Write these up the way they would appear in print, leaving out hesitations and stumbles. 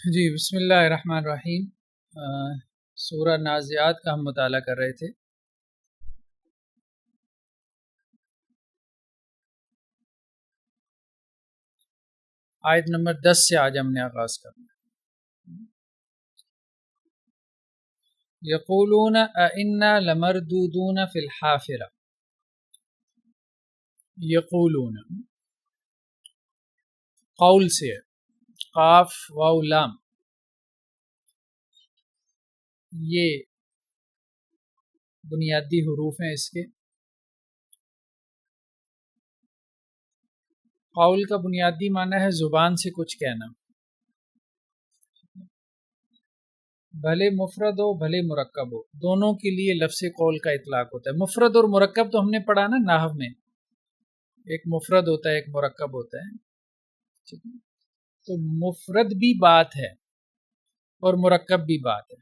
جی بسم اللہ الرحمن الرحیم۔ سورہ نازعات کا ہم مطالعہ کر رہے تھے۔ آیت نمبر 10 سے آج ہم نے آغاز کرنا ہے۔ یقولون انا لمردودون فی الحافرہ۔ یقولون قول سے ہے، قاف واو لام، یہ بنیادی حروف ہیں اس کے۔ قول کا بنیادی معنی ہے زبان سے کچھ کہنا، بھلے مفرد ہو بھلے مرکب ہو، دونوں کے لیے لفظ قول کا اطلاق ہوتا ہے۔ مفرد اور مرکب تو ہم نے پڑھا نا نحو میں، ایک مفرد ہوتا ہے ایک مرکب ہوتا ہے، ٹھیک ہے؟ تو مفرد بھی بات ہے اور مرکب بھی بات ہے،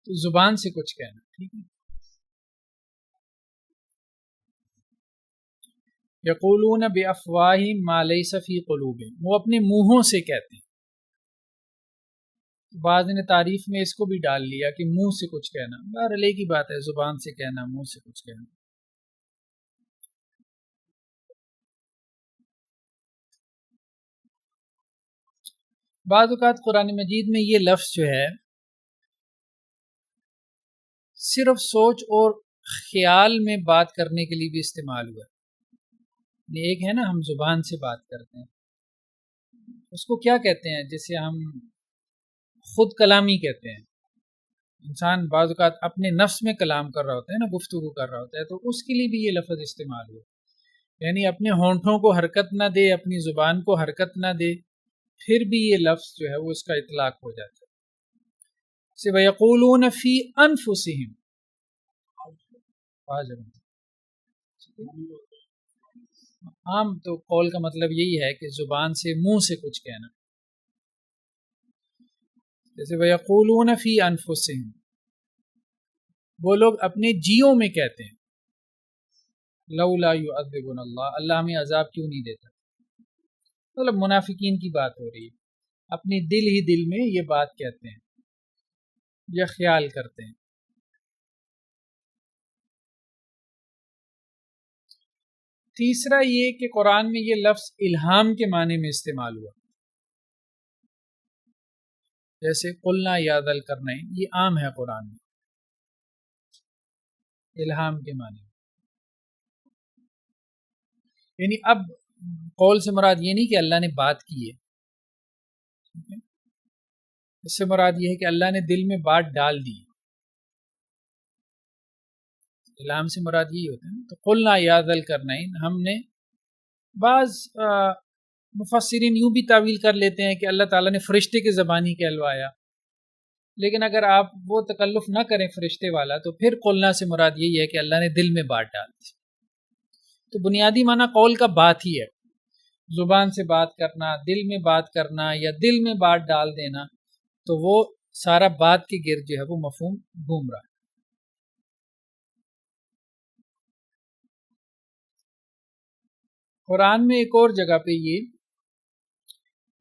تو زبان سے کچھ کہنا، ٹھیک ہے۔ یقولون بافواہہم ما لیس فی قلوبہم، وہ اپنے منہوں سے کہتے ہیں۔ بعض نے تعریف میں اس کو بھی ڈال لیا کہ منہ سے کچھ کہنا، بہرحال ایک ہی بات ہے، زبان سے کہنا، منہ سے کچھ کہنا۔ بعض اوقات قرآن مجید میں یہ لفظ جو ہے صرف سوچ اور خیال میں بات کرنے کے لیے بھی استعمال ہوا ہے۔ ایک ہے نا ہم زبان سے بات کرتے ہیں، اس کو کیا کہتے ہیں؟ جسے ہم خود کلامی کہتے ہیں۔ انسان بعض اوقات اپنے نفس میں کلام کر رہا ہوتا ہے نا، گفتگو کر رہا ہوتا ہے، تو اس کے لیے بھی یہ لفظ استعمال ہوا، یعنی اپنے ہونٹوں کو حرکت نہ دے، اپنی زبان کو حرکت نہ دے، پھر بھی یہ لفظ جو ہے وہ اس کا اطلاق ہو جاتا ہے۔ وَيَقُولُونَ فِي أَنفُسِهِمْ، عام تو قول کا مطلب یہی ہے کہ زبان سے، منہ سے کچھ کہنا، جیسے وَيَقُولُونَ فِي أَنفُسِهِمْ، وہ لوگ اپنے جیوں میں کہتے ہیں، لولا يُعَذِّبُنَا اللَّهُ، اللہ ہمیں عذاب کیوں نہیں دیتا، مطلب منافقین کی بات ہو رہی ہے، اپنے دل ہی دل میں یہ بات کہتے ہیں یا خیال کرتے ہیں۔ تیسرا یہ کہ قرآن میں یہ لفظ الہام کے معنی میں استعمال ہوا، جیسے قلنا یا ذا القرنین، یہ عام ہے قرآن میں الہام کے معنی، یعنی اب قول سے مراد یہ نہیں کہ اللہ نے بات کی ہے، اس سے مراد یہ ہے کہ اللہ نے دل میں بات ڈال دی۔ الہام سے مراد یہی ہوتا ہے نا۔ تو قلنا یا ذا القرنین، ہم نے، بعض مفسرین یوں بھی تعویل کر لیتے ہیں کہ اللہ تعالیٰ نے فرشتے کے زبانی کہلوایا، لیکن اگر آپ وہ تکلف نہ کریں فرشتے والا، تو پھر قلنا سے مراد یہی ہے کہ اللہ نے دل میں بات ڈال دی۔ تو بنیادی معنی قول کا بات ہی ہے، زبان سے بات کرنا، دل میں بات کرنا یا دل میں بات ڈال دینا، تو وہ سارا بات کے گرد جو ہے وہ مفہوم گھوم رہا ہے۔ قرآن میں ایک اور جگہ پہ یہ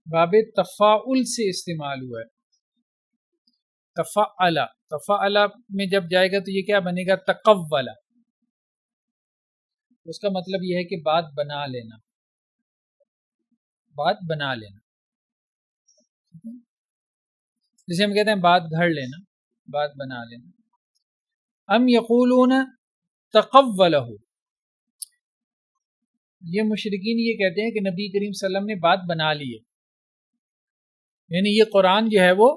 باب تفاعل سے استعمال ہوا ہے، تفعل، تفعل میں جب جائے گا تو یہ کیا بنے گا؟ تقول، اس کا مطلب یہ ہے کہ بات بنا لینا، بات بنا لینا، جسے ہم کہتے ہیں بات گھڑ لینا، بات بنا لینا۔ ام یقولون تقولہ، یہ مشرکین یہ کہتے ہیں کہ نبی کریم صلی اللہ علیہ وسلم نے بات بنا لی ہے، یعنی یہ قرآن جو ہے وہ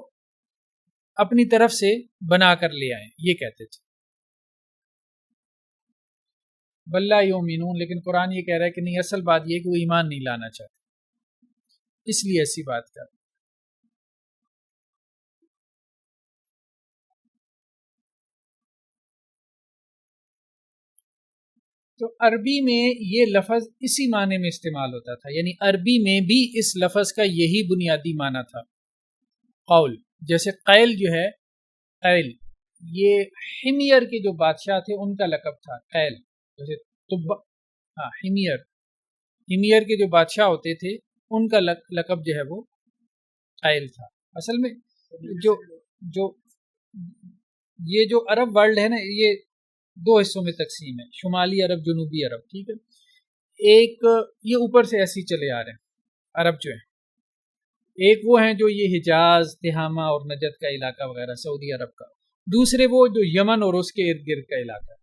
اپنی طرف سے بنا کر لے آئے، یہ کہتے تھے۔ بل لا یؤمنون، لیکن قرآن یہ کہہ رہا ہے کہ نہیں، اصل بات یہ ہے کہ وہ ایمان نہیں لانا چاہتے، اس لیے ایسی بات کر۔ تو عربی میں یہ لفظ اسی معنی میں استعمال ہوتا تھا، یعنی عربی میں بھی اس لفظ کا یہی بنیادی معنی تھا، قول۔ جیسے قیل جو ہے، قیل یہ حمیر کے جو بادشاہ تھے ان کا لقب تھا، قیل، جیسے حمیر کے جو بادشاہ ہوتے تھے ان کا لقب جو ہے وہ قیل تھا. اصل میں جو جو یہ جو عرب ورلڈ ہے نا، یہ دو حصوں میں تقسیم ہے، شمالی عرب، جنوبی عرب. ٹھیک ہے، ایک یہ اوپر سے ایسے ہی چلے آ رہے ہیں عرب جو ہیں. ایک وہ ہیں جو یہ حجاز، تہامہ اور نجد کا علاقہ وغیرہ سعودی عرب کا. دوسرے وہ جو یمن اور اس کے ارد گرد کا علاقہ ہے.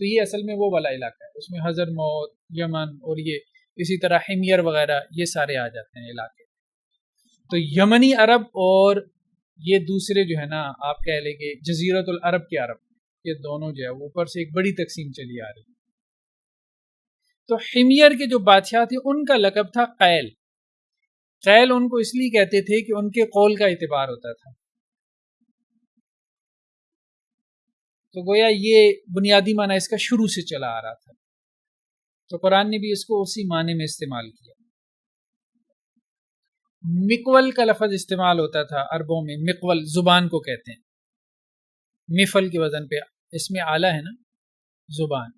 تو یہ اصل میں وہ والا علاقہ ہے، اس میں حضرموت، یمن اور یہ اسی طرح حمیر وغیرہ یہ سارے آ جاتے ہیں علاقے. تو یمنی عرب اور یہ دوسرے جو ہے نا آپ کہہ لیں گے جزیرت العرب کے عرب، یہ دونوں جو ہے اوپر سے ایک بڑی تقسیم چلی آ رہی. تو حمیر کے جو بادشاہ تھے ان کا لقب تھا قیل. قیل ان کو اس لیے کہتے تھے کہ ان کے قول کا اعتبار ہوتا تھا. تو گویا یہ بنیادی معنی اس کا شروع سے چلا آ رہا تھا. تو قرآن نے بھی اس کو اسی معنی میں استعمال کیا. مقول کا لفظ استعمال ہوتا تھا عربوں میں. مقول زبان کو کہتے ہیں، مفل کے وزن پہ اس میں آلہ ہے نا، زبان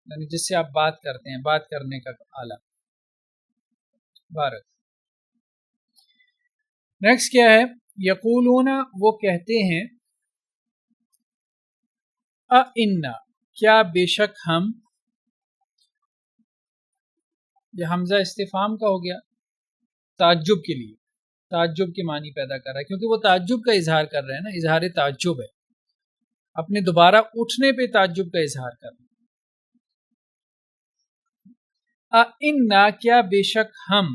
یعنی جس سے آپ بات کرتے ہیں، بات کرنے کا آلہ. بارک. نیکسٹ کیا ہے؟ یقولون، وہ کہتے ہیں، اِنَّا، کیا بے شک ہم. یہ حمزہ استفہام کا ہو گیا تعجب کے لیے، تعجب کے معنی پیدا کر رہا ہے کیونکہ وہ تعجب کا اظہار کر رہے ہیں نا، اظہار تعجب ہے، اپنے دوبارہ اٹھنے پہ تعجب کا اظہار کر رہے ہیں. اِنَّا، کیا بے شک ہم،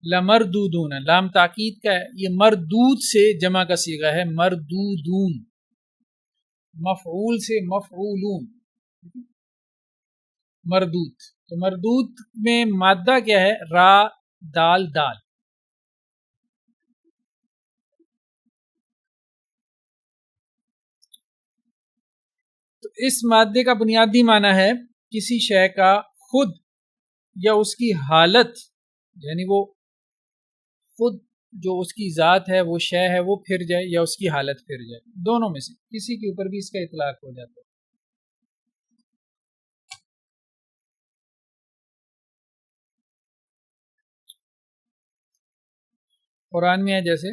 لمردودون، لام تاکید کا ہے، یہ مردود سے جمع کا صیغہ ہے، مردودون، مفعول سے مفعولون، مردود. تو مردود میں مادہ کیا ہے؟ را دال دال. تو اس مادے کا بنیادی معنی ہے کسی شے کا خود یا اس کی حالت، یعنی وہ خود جو اس کی ذات ہے، وہ شے ہے، وہ پھر جائے یا اس کی حالت پھر جائے، دونوں میں سے کسی کے اوپر بھی اس کا اطلاق ہو جاتا ہے. قرآن میں ہے جیسے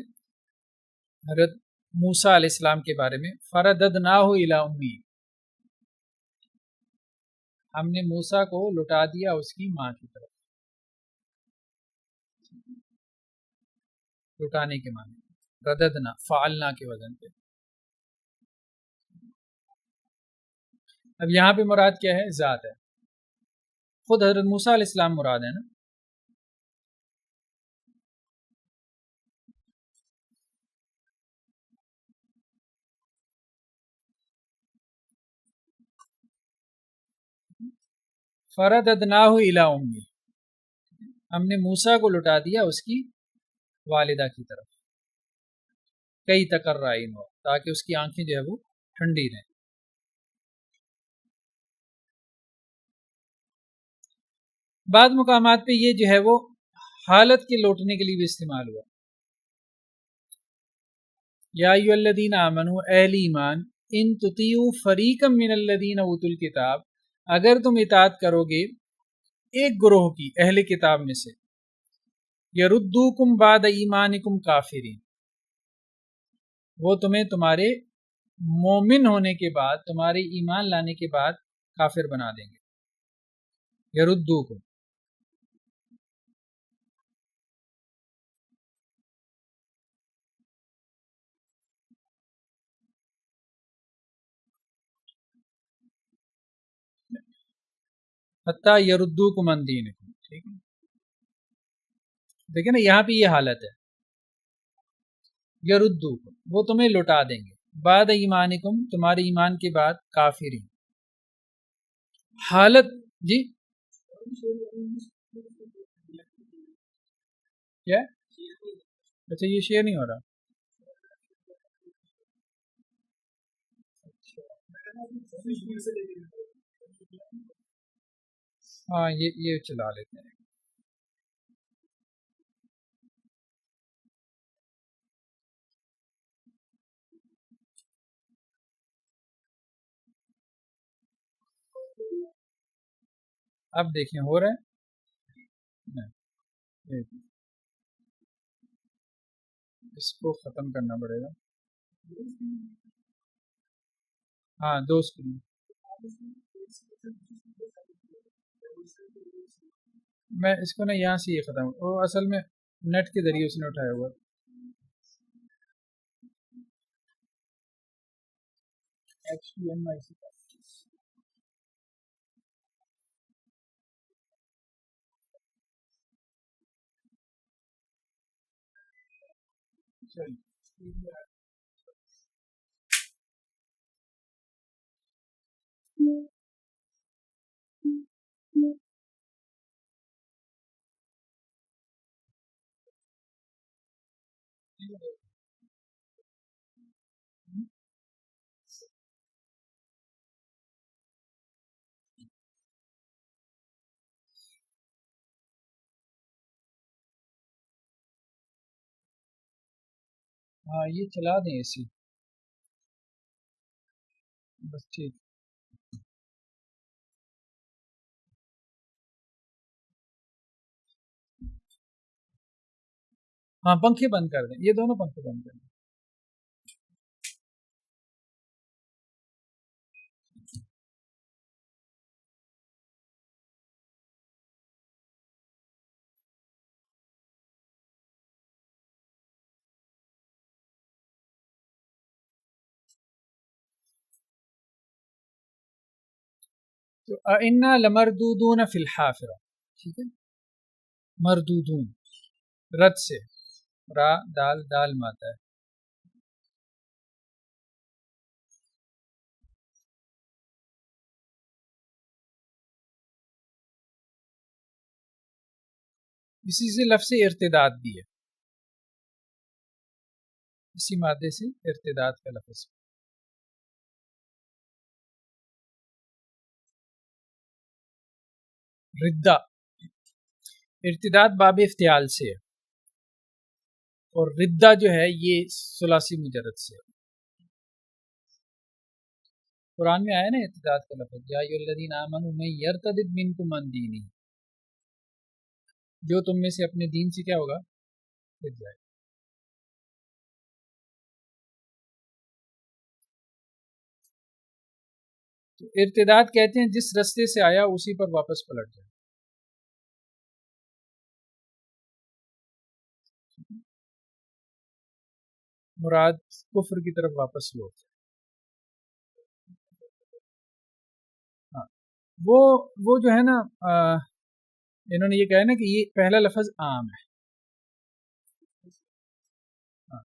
حضرت موسیٰ علیہ السلام کے بارے میں، فرددناہ الی امی، ہم نے موسیٰ کو لٹا دیا اس کی ماں کی طرف. لٹانے کے معنی رددنا، فعلنا کے وزن پہ. اب یہاں پہ مراد کیا ہے؟ ذات ہے، خود حضرت موسیٰ علیہ السلام مراد ہے نا. فرددناہ الی امی، ہم نے موسیٰ کو لٹا دیا اس کی والدہ کی طرف. کئی تقررائن ہو، تاکہ اس کی آنکھیں جو ہے وہ ٹھنڈی رہیں. بعض مقامات پہ یہ جو ہے وہ حالت کے لوٹنے کے لیے بھی استعمال ہوا. یا ایھا الذین آمنوا، اہل ایمان، ان تطیعوا فریقا من الذین اوتوا الکتاب، اگر تم اطاعت کرو گے ایک گروہ کی اہل کتاب میں سے، یردوکم بعد ایمانکم کافرین، وہ تمہیں تمہارے مومن ہونے کے بعد، تمہارے ایمان لانے کے بعد کافر بنا دیں گے. یردوکم، حتی یردوکم عن دینکم. ٹھیک ہے، دیکھیں نا یہاں پہ یہ حالت ہے، یردوکم، وہ تمہیں لٹا دیں گے، بعد ایمانکم، تمہارے ایمان کے بعد، کافرین. حالت جی کیا؟ اچھا یہ شیئر نہیں ہو رہا. ہاں یہ چلا لیتے ہیں. اب دیکھیں ہو رہا ہے. اس کو ختم کرنا پڑے گا. ہاں 2 اسکرین. میں اس کو نا یہاں سے یہ ختم، وہ اصل میں نیٹ کے ذریعے اس نے اٹھایا ہوا. ہاں یہ چلا دیں اسی بس ٹھیک. ہاں پنکھے بند کر دیں، یہ دونوں پنکھے بند کر دیں. تو انا لمردودون فی الحافرہ، ٹھیک ہے. مردودون رد سے، را دال دال ماتا ہے. اسی سے لفظ ارتداد بھی ہے، اسی مادے سے ارتداد کا لفظ. ردہ، ارتداد باب افتعال سے ہے، اور ردہ جو ہے یہ ثلاثی مجرد سے ہے. قرآن میں آیا نا ارتداد کا لفظ، یا ایھا الذین آمنوا من یرتد منکم عن دینہ، جو تم میں سے اپنے دین سے کیا ہوگا، پھر جائے. تو ارتداد کہتے ہیں جس رستے سے آیا اسی پر واپس پلٹ جائے. مراد کفر کی طرف واپس لوٹ جائے. ہاں وہ جو ہے نا انہوں نے یہ کہا نا کہ یہ پہلا لفظ عام ہے. ہاں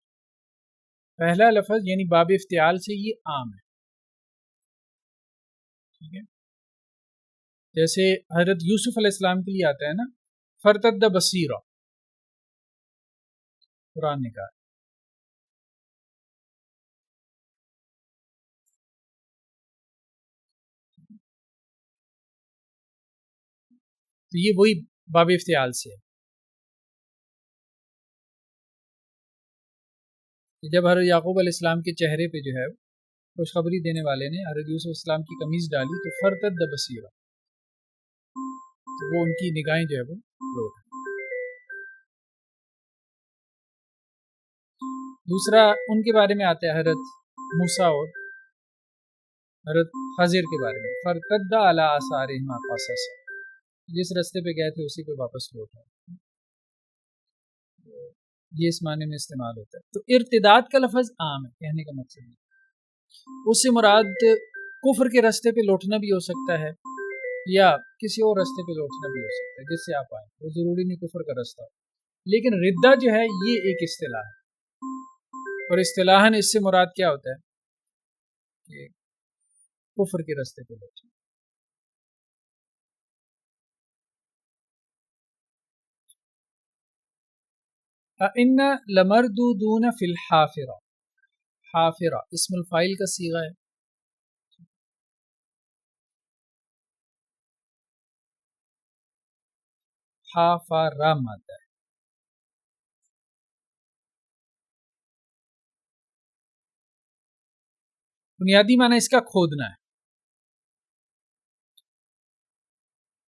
پہلا لفظ یعنی باب افتعال سے یہ عام ہے، ٹھیک ہے. جیسے حضرت یوسف علیہ السلام کے لیے آتا ہے نا فرتد بصیرا، قرآن نے کہا. تو یہ وہی باب افتعال سے ہے. جب حضرت یعقوب علیہ السلام کے چہرے پہ جو ہے خوشخبری دینے والے نے حضرت یوسف علیہ السلام کی قمیض ڈالی تو فرتد بصیرا، تو وہ ان کی نگاہیں جو ہے وہ لوٹ. دوسرا ان کے بارے میں آتا ہے حضرت موسیٰ اور حضرت خضر کے بارے میں، فرتد علی آثارہما قصص، جس رستے پہ گئے تھے اسی پہ واپس لوٹ آئے. یہ اس معنی میں استعمال ہوتا ہے. تو ارتداد کا لفظ عام ہے، کہنے کا مقصد ہے اس سے مراد کفر کے رستے پہ لوٹنا بھی ہو سکتا ہے یا کسی اور رستے پہ لوٹنا بھی ہو سکتا ہے جس سے آپ آئیں، وہ ضروری نہیں کفر کا رستہ. لیکن ردہ جو ہے یہ ایک اصطلاح ہے، اور اصطلاحاً اس سے مراد کیا ہوتا ہے کہ کفر کے رستے پہ لوٹنا. اِنَّ لَمَرْدُودُونَ فِی الْحَافِرَةِ، حافرہ اسم الفاعل کا صیغہ ہے. حافرہ مادہ ہے. بنیادی معنی اس کا کھودنا ہے،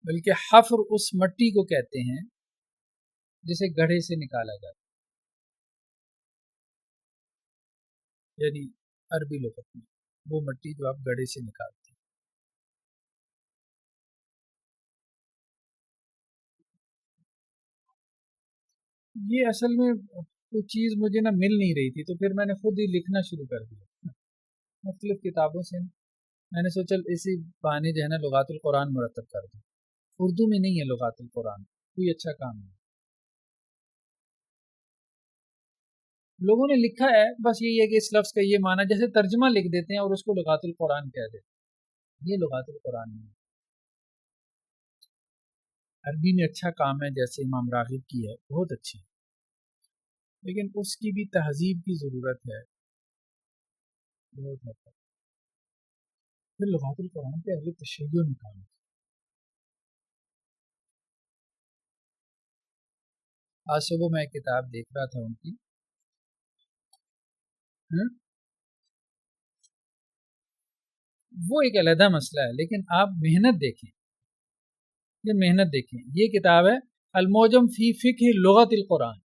بلکہ حفر اس مٹی کو کہتے ہیں جسے گڑھے سے نکالا جاتا ہے، یعنی عربی لغت میں وہ مٹی جو آپ گڑھے سے نکالتے ہیں۔ یہ اصل میں کوئی چیز مجھے نہ مل نہیں رہی تھی، تو پھر میں نے خود ہی لکھنا شروع کر دیا مختلف کتابوں سے۔ میں نے سوچا اسی بہانے جو ہے نا لغات القرآن مرتب کر دوں۔ اردو میں نہیں ہے لغات القرآن، کوئی اچھا کام نہیں۔ لوگوں نے لکھا ہے، بس یہی ہے کہ اس لفظ کا یہ معنی جیسے ترجمہ لکھ دیتے ہیں اور اس کو لغات القرآن کہہ دیتے ہیں، یہ لغات القرآن نہیں ہے۔ عربی میں اچھا کام ہے، جیسے امام راغب کی ہے بہت اچھی، لیکن اس کی بھی تہذیب کی ضرورت ہے بہت حد تک۔ پھر لغات القرآن پہ اہل تشیع نے کام کیا۔ آج صبح میں ایک کتاب دیکھ رہا تھا ان کی، وہ ایک علیحدہ مسئلہ ہے، لیکن آپ محنت دیکھیں، یہ محنت دیکھیں، یہ کتاب ہے المعجم فی فقہ لغت القرآن،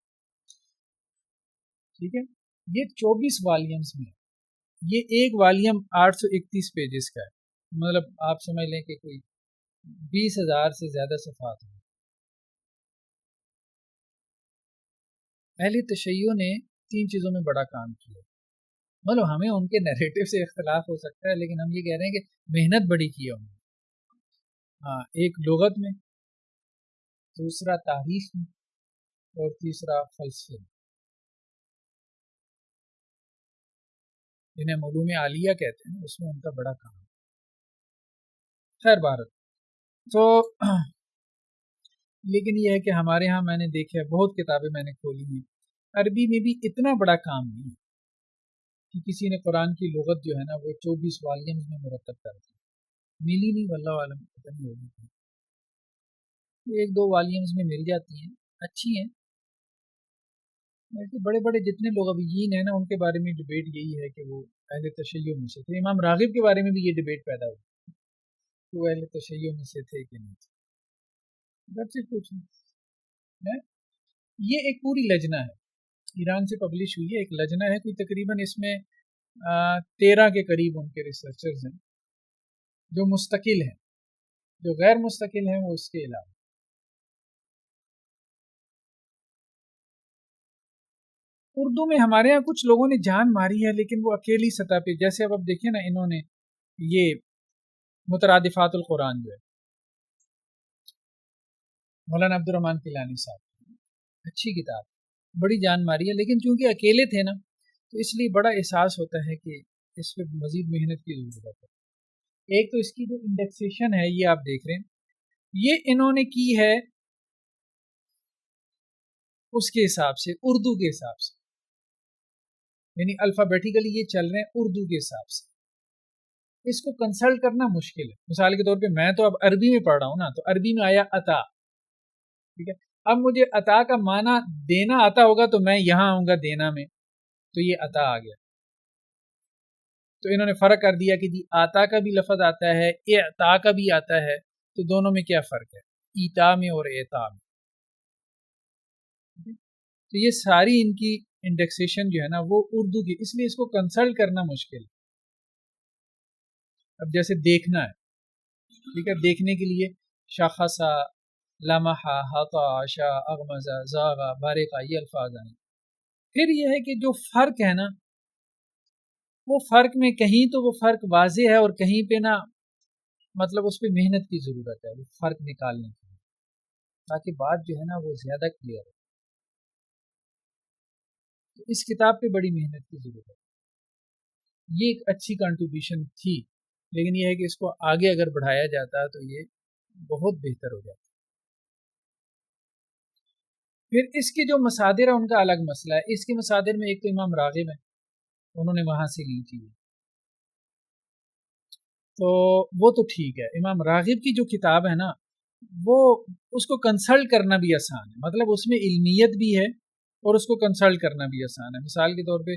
ٹھیک ہے، یہ 24 والیمز میں ہے، یہ ایک والیم 831 پیجز کا ہے، مطلب آپ سمجھ لیں کہ کوئی 20,000 سے زیادہ صفحات ہیں۔ اہل تشیع نے 3 چیزوں میں بڑا کام کیا، مطلب ہمیں ان کے نیریٹو سے اختلاف ہو سکتا ہے، لیکن ہم یہ کہہ رہے ہیں کہ محنت بڑی کی ہے انہوں نے۔ ہاں، ایک لغت میں، دوسرا تاریخ میں، اور تیسرا فلسفے میں، جنہیں علوم عالیہ کہتے ہیں، اس میں ان کا بڑا کام ہے۔ خیر بھارت تو لیکن یہ ہے کہ ہمارے ہاں میں نے دیکھا ہے بہت کتابیں میں نے کھولی ہیں، عربی میں بھی اتنا بڑا کام نہیں ہے کہ کسی نے قرآن کی لغت جو ہے نا وہ 24 والیمز میں مرتب کر دی، ملی نہیں، واللہ عالم پتہ نہیں ہوگی تھی، 1-2 والیمز میں مل جاتی ہیں، اچھی ہیں۔ ایسے بڑے بڑے جتنے لغویین ہیں نا ان کے بارے میں ڈیبیٹ یہی ہے کہ وہ اہل تشیع میں سے تھے۔ امام راغب کے بارے میں بھی یہ ڈیبیٹ پیدا ہوئی کہ وہ اہل تشیع میں سے تھے کہ نہیں تھے، گھر سے پوچھیں۔ یہ ایک پوری لجنہ ہے، ایران سے پبلش ہوئی ہے، ایک لجنہ ہے، کوئی تقریباً اس میں 13 کے قریب ان کے ریسرچرز ہیں جو مستقل ہیں، جو غیر مستقل ہیں وہ اس کے علاوہ۔ اردو میں ہمارے ہاں کچھ لوگوں نے جان ماری ہے، لیکن وہ اکیلی سطح پہ، جیسے اب دیکھیں نا، انہوں نے یہ مترادفات القرآن جو ہے مولانا عبد الرحمن کیلانی صاحب، اچھی کتاب، بڑی جان ماری ہے، لیکن چونکہ اکیلے تھے نا تو اس لیے بڑا احساس ہوتا ہے کہ اس پہ مزید محنت کی ضرورت ہے۔ ایک تو اس کی جو انڈیکسیشن ہے یہ آپ دیکھ رہے ہیں، یہ انہوں نے کی ہے اس کے حساب سے، اردو کے حساب سے، یعنی الفابیٹیکلی یہ چل رہے ہیں اردو کے حساب سے۔ اس کو کنسلٹ کرنا مشکل ہے، مثال کے طور پہ میں تو اب عربی میں پڑھ رہا ہوں نا، تو عربی میں آیا عطا، ٹھیک ہے، اب مجھے عطا کا معنی دینا آتا ہوگا تو میں یہاں آؤں گا دینا میں، تو یہ عطا آ گیا۔ تو انہوں نے فرق کر دیا کہ جی آتا کا بھی لفظ آتا ہے، اعطا کا بھی آتا ہے، تو دونوں میں کیا فرق ہے، ایتا میں اور اعطا میں۔ تو یہ ساری ان کی انڈیکسیشن جو ہے نا وہ اردو کی، اس لیے اس کو کنسلٹ کرنا مشکل ہے۔ اب جیسے دیکھنا ہے، ٹھیک ہے، دیکھنے کے لیے شخصا، لمحا، حطا، شا، اغمزا، زاغا، بارقا، یہ الفاظ آئیں۔ پھر یہ ہے کہ جو فرق ہے نا وہ فرق میں کہیں تو وہ فرق واضح ہے اور کہیں پہ نا مطلب اس پہ محنت کی ضرورت ہے، وہ فرق نکالنے کی، تاکہ بات جو ہے نا وہ زیادہ کلیئر ہو۔ تو اس کتاب پہ بڑی محنت کی ضرورت ہے، یہ ایک اچھی کنٹریبیوشن تھی، لیکن یہ ہے کہ اس کو آگے اگر بڑھایا جاتا تو یہ بہت بہتر ہو جاتا۔ پھر اس کے جو مصادر ہیں ان کا الگ مسئلہ ہے، اس کے مصادر میں ایک تو امام راغب ہیں، انہوں نے وہاں سے لی تھی، تو وہ تو ٹھیک ہے۔ امام راغب کی جو کتاب ہے نا وہ اس کو کنسلٹ کرنا بھی آسان ہے، مطلب اس میں علمیت بھی ہے اور اس کو کنسلٹ کرنا بھی آسان ہے۔ مثال کے طور پہ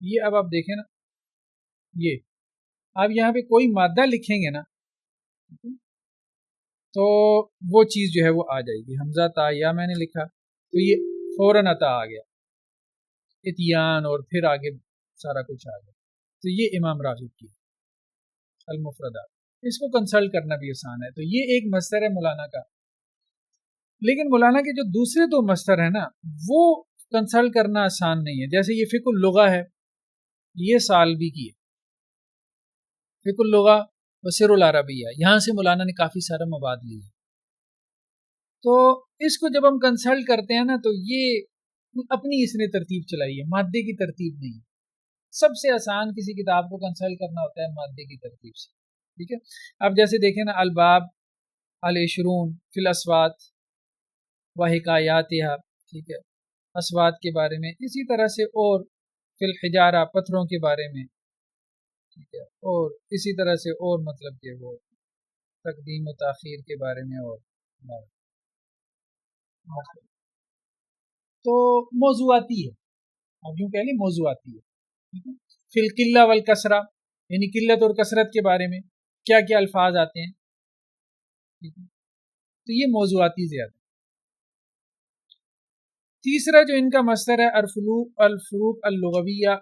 یہ اب آپ دیکھیں نا، یہ آپ یہاں پہ کوئی مادہ لکھیں گے نا تو وہ چیز جو ہے وہ آ جائے گی، حمزہ تا یا میں نے لکھا تو یہ فوراً عطا آ گیا، اتیان اور پھر آگے سارا کچھ آ گیا. تو یہ امام راغب کی المفردات، اس کو کنسلٹ کرنا بھی آسان ہے. تو یہ ایک مصدر ہے مولانا کا. لیکن مولانا کے جو دوسرے دو مصدر ہیں نا وہ کنسلٹ کرنا آسان نہیں ہے. جیسے یہ فقہ اللغہ ہے، یہ سالبی کی ہے، فقہ اللغہ وسیر العربیہ، یہاں سے مولانا نے کافی سارا مواد لیا. تو اس کو جب ہم کنسلٹ کرتے ہیں نا تو یہ اپنی اس نے ترتیب چلائی ہے، مادے کی ترتیب نہیں. سب سے آسان کسی کتاب کو کنسلٹ کرنا ہوتا ہے مادے کی ترتیب سے. ٹھیک ہے، اب جیسے دیکھیں نا الباب العشرون فی الاصوات و حکایاتها، ٹھیک ہے، اصوات کے بارے میں. اسی طرح سے اور فی الحجارہ پتھروں کے بارے میں، ٹھیک ہے، اور اسی طرح سے اور مطلب کہ وہ تقدیم و تاخیر کے بارے میں اور تو موضوعاتی ہے، اب یوں کہہ لیں موضوعاتی ہے. فی القلہ والکثرہ یعنی قلت اور کثرت کے بارے میں کیا کیا الفاظ آتے ہیں، ٹھیک ہے، تو یہ موضوعاتی زیادہ. تیسرا جو ان کا مصدر ہے الفروق اللغویہ،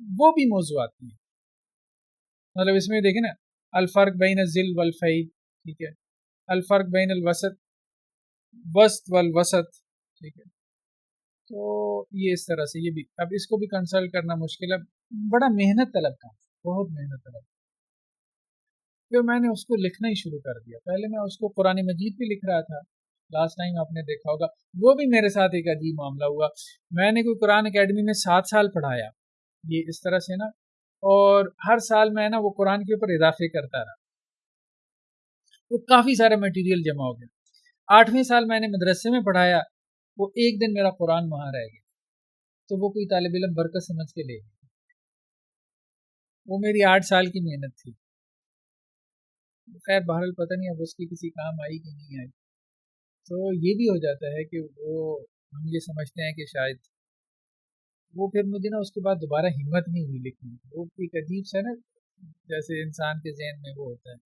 وہ بھی موضوعاتی ہے. مطلب اس میں دیکھیں نا الفرق بین الذل والفعیل، ٹھیک ہے، الفرق بین الوسط وسط والوسط، ٹھیک ہے. تو یہ اس طرح سے یہ بھی اب اس کو بھی کنسلٹ کرنا مشکل ہے، بڑا محنت طلب کا، بہت محنت طلب. پھر میں نے اس کو لکھنا ہی شروع کر دیا. پہلے میں اس کو قرآن مجید بھی لکھ رہا تھا، لاسٹ ٹائم آپ نے دیکھا ہوگا، وہ بھی میرے ساتھ ایک عجیب معاملہ ہوا. میں نے کوئی قرآن اکیڈمی میں 7 سال پڑھایا یہ اس طرح سے نا، اور ہر سال میں نا وہ قرآن کے اوپر اضافے کرتا رہا، وہ کافی سارے مٹیریل جمع ہو گیا. 8ویں سال میں نے مدرسے میں پڑھایا، وہ ایک دن میرا قرآن وہاں رہ گیا، تو وہ کوئی طالب علم برکت سمجھ کے لے گیا. وہ میری 8 سال کی محنت تھی. خیر بہرحال پتہ نہیں اب اس کی کسی کام آئی کہ نہیں آئی. تو یہ بھی ہو جاتا ہے کہ وہ ہم یہ سمجھتے ہیں کہ شاید وہ پھر مجھے نا اس کے بعد دوبارہ ہمت نہیں ہوئی لکھنے کی. وہ ایک عجیب سا نا جیسے انسان کے ذہن میں وہ ہوتا ہے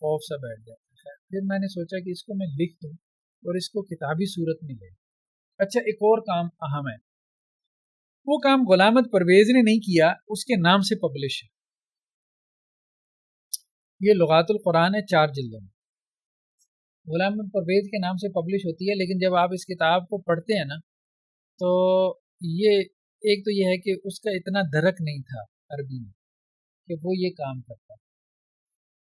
خوف سا بیٹھ جاتا ہے. پھر میں نے سوچا کہ اس کو میں لکھ دوں اور اس کو کتابی صورت میں لے. اچھا ایک اور کام اہم ہے، وہ کام غلام احمد پرویز نے نہیں کیا، اس کے نام سے پبلش ہے. یہ لغات القرآن ہے 4 جلدوں میں، غلام احمد پرویز کے نام سے پبلش ہوتی ہے. لیکن جب آپ اس کتاب کو پڑھتے ہیں نا تو یہ ایک تو یہ ہے کہ اس کا اتنا درک نہیں تھا عربی میں کہ وہ یہ کام کرتا.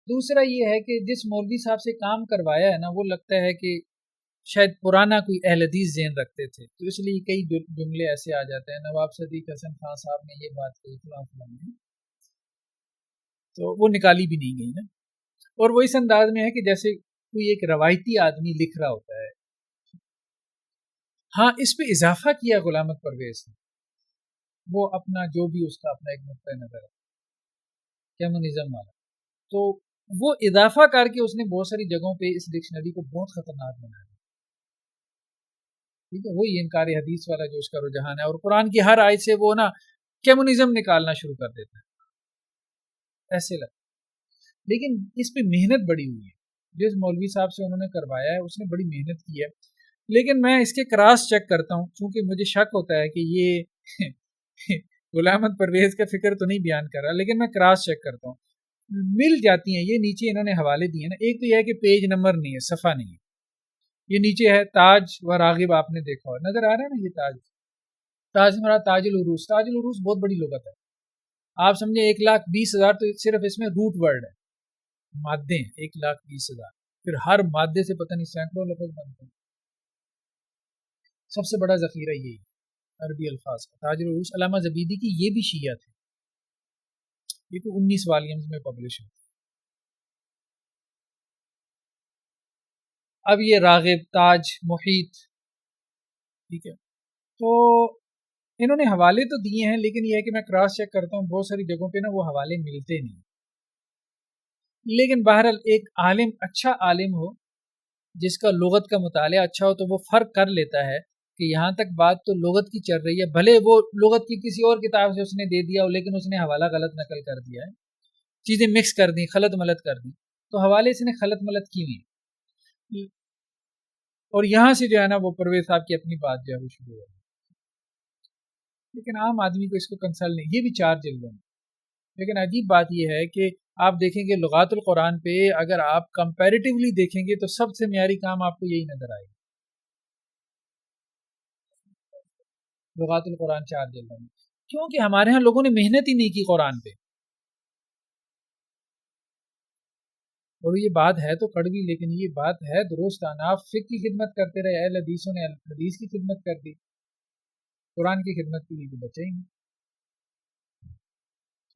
دوسرا یہ ہے کہ جس مولوی صاحب سے کام کروایا ہے نا وہ لگتا ہے کہ شاید پرانا کوئی اہل حدیث ذہن رکھتے تھے، تو اس لیے کئی جملے ایسے آ جاتے ہیں. نواب صدیق حسن خان صاحب نے یہ بات کہی فلاں فلاں میں، تو وہ نکالی بھی نہیں گئی نا. اور وہ اس انداز میں ہے کہ جیسے کوئی ایک روایتی آدمی لکھ رہا ہوتا ہے. ہاں اس پہ اضافہ کیا غلام احمد پرویز نے، وہ اپنا جو بھی اس کا اپنا ایک نقطۂ نظر ہے کمیونزم والا، تو وہ اضافہ کر کے اس نے بہت ساری جگہوں پہ اس ڈکشنری کو بہت خطرناک بنایا. ٹھیک ہے، وہی انکار حدیث والا جو اس کا رجحان ہے، اور قرآن کی ہر آیت سے وہ نا کمیونزم نکالنا شروع کر دیتا ہے ایسے لگتا. لیکن اس پہ محنت بڑی ہوئی ہے، جس مولوی صاحب سے انہوں نے کروایا ہے اس نے بڑی محنت کی ہے. لیکن میں اس کے کراس چیک کرتا ہوں چونکہ مجھے شک ہوتا ہے کہ یہ غلام احمد پرویز کا فکر تو نہیں بیان کر رہا، لیکن میں کراس چیک کرتا ہوں، مل جاتی ہیں. یہ نیچے انہوں نے حوالے دیے نا، ایک تو یہ ہے کہ پیج نمبر نہیں ہے، صفحہ نہیں ہے. یہ نیچے ہے تاج و راغب، آپ نے دیکھا ہو نظر آ رہا ہے نا، یہ تاج، تاج مراد تاج العروس. تاج العروس بہت بڑی لغت ہے، آپ سمجھیں 1,20,000 تو صرف اس میں روٹ ورڈ ہے، مادے ہیں 1,20,000، پھر ہر مادے سے پتہ نہیں سینکڑوں لفظ بنتے ہیں. سب سے بڑا ذخیرہ یہی عربی الفاظ کا. تاج العروس علامہ زبیدی کی یہ بھی شیعہ تھے، یہ تو 19 والیمز میں پبلش ہے. اب یہ راغب، تاج، محیط، ٹھیک ہے، تو انہوں نے حوالے تو دیے ہیں، لیکن یہ ہے کہ میں کراس چیک کرتا ہوں بہت ساری جگہوں پہ نا وہ حوالے ملتے نہیں. لیکن بہرحال ایک عالم، اچھا عالم ہو جس کا لغت کا مطالعہ اچھا ہو تو وہ فرق کر لیتا ہے کہ یہاں تک بات تو لغت کی چل رہی ہے، بھلے وہ لغت کی کسی اور کتاب سے اس نے دے دیا ہو لیکن اس نے حوالہ غلط نقل کر دیا ہے، چیزیں مکس کر دیں، خلط ملط کر دیں، تو حوالے سے نے خلط ملط کی ہوئی. اور یہاں سے جو ہے نا وہ پرویز صاحب کی اپنی بات جو ہے وہ شروع ہو گئی. لیکن عام آدمی کو اس کو کنسلٹ نہیں، یہ بھی 4 جلدوں میں. لیکن عجیب بات یہ ہے کہ آپ دیکھیں گے لغات القرآن پہ اگر آپ کمپیریٹیولی دیکھیں گے تو سب سے معیاری کام آپ کو یہی نظر آئے گا. لغات القرآن 4 جلدوں میں، کیونکہ ہمارے ہاں لوگوں نے محنت ہی نہیں کی قرآن پہ. اور یہ بات ہے تو کڑوی، لیکن یہ بات ہے درست. آپ فقہ کی خدمت کرتے رہے، اہل حدیثوں نے حدیث کی خدمت کر دی، قرآن کی خدمت کے لیے تو بچے ہی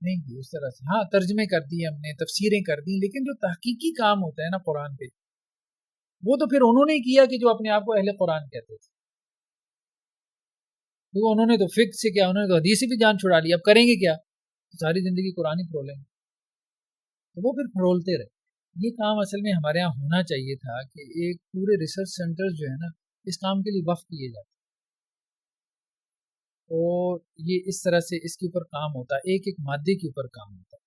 نہیں کی اس طرح سے. ہاں ترجمے کر دیے ہم نے، تفسیریں کر دی، لیکن جو تحقیقی کام ہوتا ہے نا قرآن پہ، وہ تو پھر انہوں نے کیا کہ جو اپنے آپ کو اہل قرآن کہتے تھے. تو انہوں نے تو فقہ سے کیا، انہوں نے تو حدیث سے بھی جان چھڑا لی، اب کریں گے کیا؟ ساری زندگی قرآن ہی پھرولیں گے. تو وہ پھر پھرولتے رہے. یہ کام اصل میں ہمارے یہاں ہونا چاہیے تھا کہ ایک پورے ریسرچ سینٹر جو ہے نا اس کام کے لیے وقف کیے جاتے، اور یہ اس طرح سے اس کے اوپر کام ہوتا ہے، ایک ایک مادے کے اوپر کام ہوتا ہے.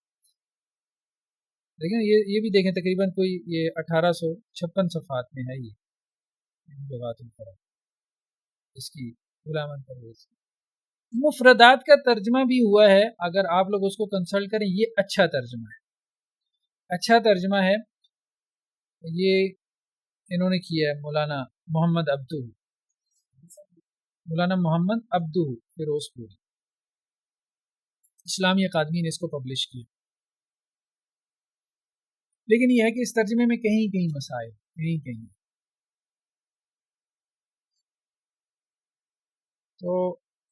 لیکن یہ بھی دیکھیں تقریباً کوئی یہ 1856 صفحات میں ہے یہ لغات القرآن اس کی غلامن پرویز. مفردات کا ترجمہ بھی ہوا ہے، اگر آپ لوگ اس کو کنسلٹ کریں یہ اچھا ترجمہ ہے، اچھا ترجمہ ہے. یہ انہوں نے کیا ہے مولانا محمد عبدو، مولانا محمد عبدو فیروز پوری، اسلامی اکادمی نے اس کو پبلش کیا. لیکن یہ ہے کہ اس ترجمے میں کہیں کہیں مسائل، کہیں کہیں. تو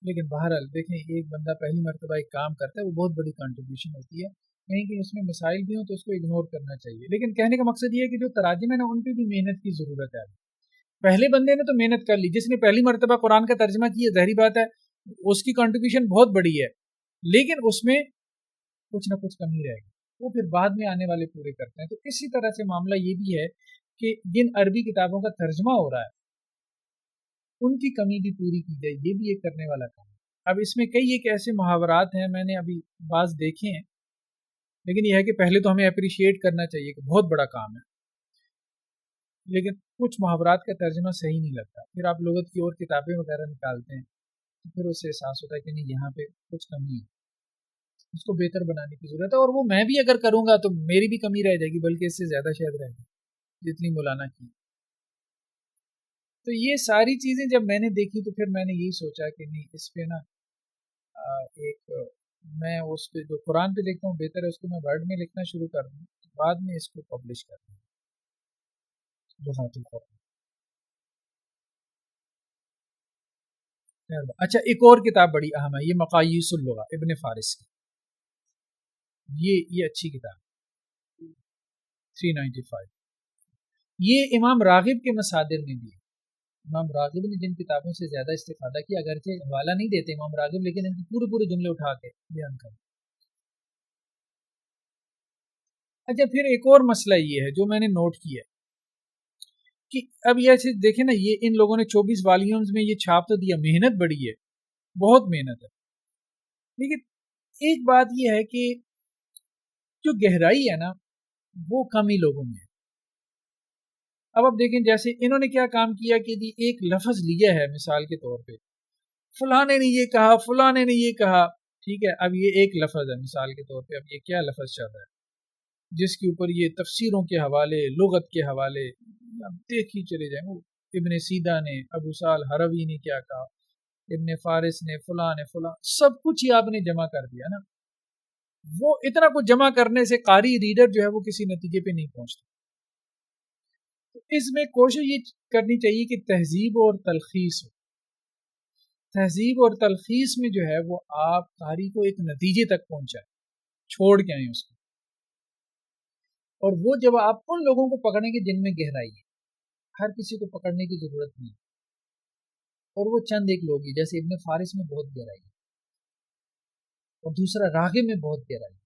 لیکن بہرحال دیکھیں ایک بندہ پہلی مرتبہ ایک کام کرتا ہے وہ بہت بڑی کنٹریبیوشن ہوتی ہے. کہیں کہ اس میں مسائل بھی ہوں تو اس کو اگنور کرنا چاہیے. لیکن کہنے کا مقصد یہ ہے کہ جو تراجم ہے نا ان پہ بھی محنت کی ضرورت ہے. پہلے بندے نے تو محنت کر لی، جس نے پہلی مرتبہ قرآن کا ترجمہ کیا ظاہری بات ہے اس کی کنٹریبیوشن بہت بڑی ہے، لیکن اس میں کچھ نہ کچھ کمی رہے گی، وہ پھر بعد میں آنے والے پورے کرتے ہیں. تو اسی طرح سے معاملہ یہ بھی ہے کہ جن عربی کتابوں کا ترجمہ ہو رہا ہے ان کی کمی بھی پوری کی جائے، یہ بھی ایک کرنے والا کام ہے. اب اس میں کئی ایک ایسے محاورات ہیں، میں نے ابھی بعض دیکھے ہیں، لیکن یہ ہے کہ پہلے تو ہمیں اپریشیٹ کرنا چاہیے کہ بہت بڑا کام ہے. لیکن کچھ محاورات کا ترجمہ صحیح نہیں لگتا، پھر آپ لغت کی اور کتابیں وغیرہ نکالتے ہیں تو پھر اس سے احساس ہوتا ہے کہ نہیں یہاں پہ کچھ کمی ہے، اس کو بہتر بنانے کی ضرورت ہے. اور وہ میں بھی اگر کروں گا تو میری بھی کمی رہ جائے گی، بلکہ اس سے زیادہ شاید رہے گی جتنی مولانا کی. تو یہ ساری چیزیں جب میں نے دیکھی تو پھر میں نے یہی سوچا کہ نہیں اس پہ نا ایک میں اس پہ جو قرآن پہ دیکھتا ہوں بہتر ہے اس کو میں ورڈ میں لکھنا شروع کر دوں، بعد میں اس کو پبلش کر دوں. اچھا ایک اور کتاب بڑی اہم ہے، یہ مقاییس اللغہ ابن فارس کی، یہ اچھی کتاب 395. یہ امام راغب کے مصادر میں بھی ہے. امام راغب نے جن کتابوں سے زیادہ استفادہ کیا، اگرچہ حوالہ نہیں دیتے امام راغب لیکن ان کے پورے جملے اٹھا کے بیان کرتے. اچھا پھر ایک اور مسئلہ یہ ہے جو میں نے نوٹ کیا کہ اب یہ چیز دیکھیں نا، یہ ان لوگوں نے 24 والیومز میں یہ چھاپ تو دیا، محنت بڑی ہے، بہت محنت ہے. لیکن ایک بات یہ ہے کہ جو گہرائی ہے نا وہ کم ہی لوگوں میں ہے. اب آپ دیکھیں جیسے انہوں نے کیا کام کیا کہ ایک لفظ لیا ہے مثال کے طور پہ، فلانے نے یہ کہا، فلانے نے یہ کہا، ٹھیک ہے. اب یہ ایک لفظ ہے مثال کے طور پہ، اب یہ کیا لفظ چل رہا ہے جس کے اوپر یہ تفسیروں کے حوالے، لغت کے حوالے اب دیکھ ہی چلے جائیں. وہ ابن سیدہ نے، ابو سال ہروی نے کیا کہا، ابن فارس نے، فلاں نے، فلاں، سب کچھ ہی آپ نے جمع کر دیا نا. وہ اتنا کچھ جمع کرنے سے قاری ریڈر جو ہے وہ کسی نتیجے پہ نہیں پہنچتا. تو اس میں کوشش یہ کرنی چاہیے کہ تہذیب اور تلخیص ہو. تہذیب اور تلخیص میں جو ہے وہ آپ قاری کو ایک نتیجے تک پہنچائیں، چھوڑ کے آئیں اس کو. اور وہ جب آپ ان لوگوں کو پکڑیں گے جن میں گہرائی ہے، ہر کسی کو پکڑنے کی ضرورت نہیں. اور وہ چند ایک لوگ ہیں، جیسے ابن فارس میں بہت گہرائی ہے اور دوسرا راغب میں بہت گہرائی ہے.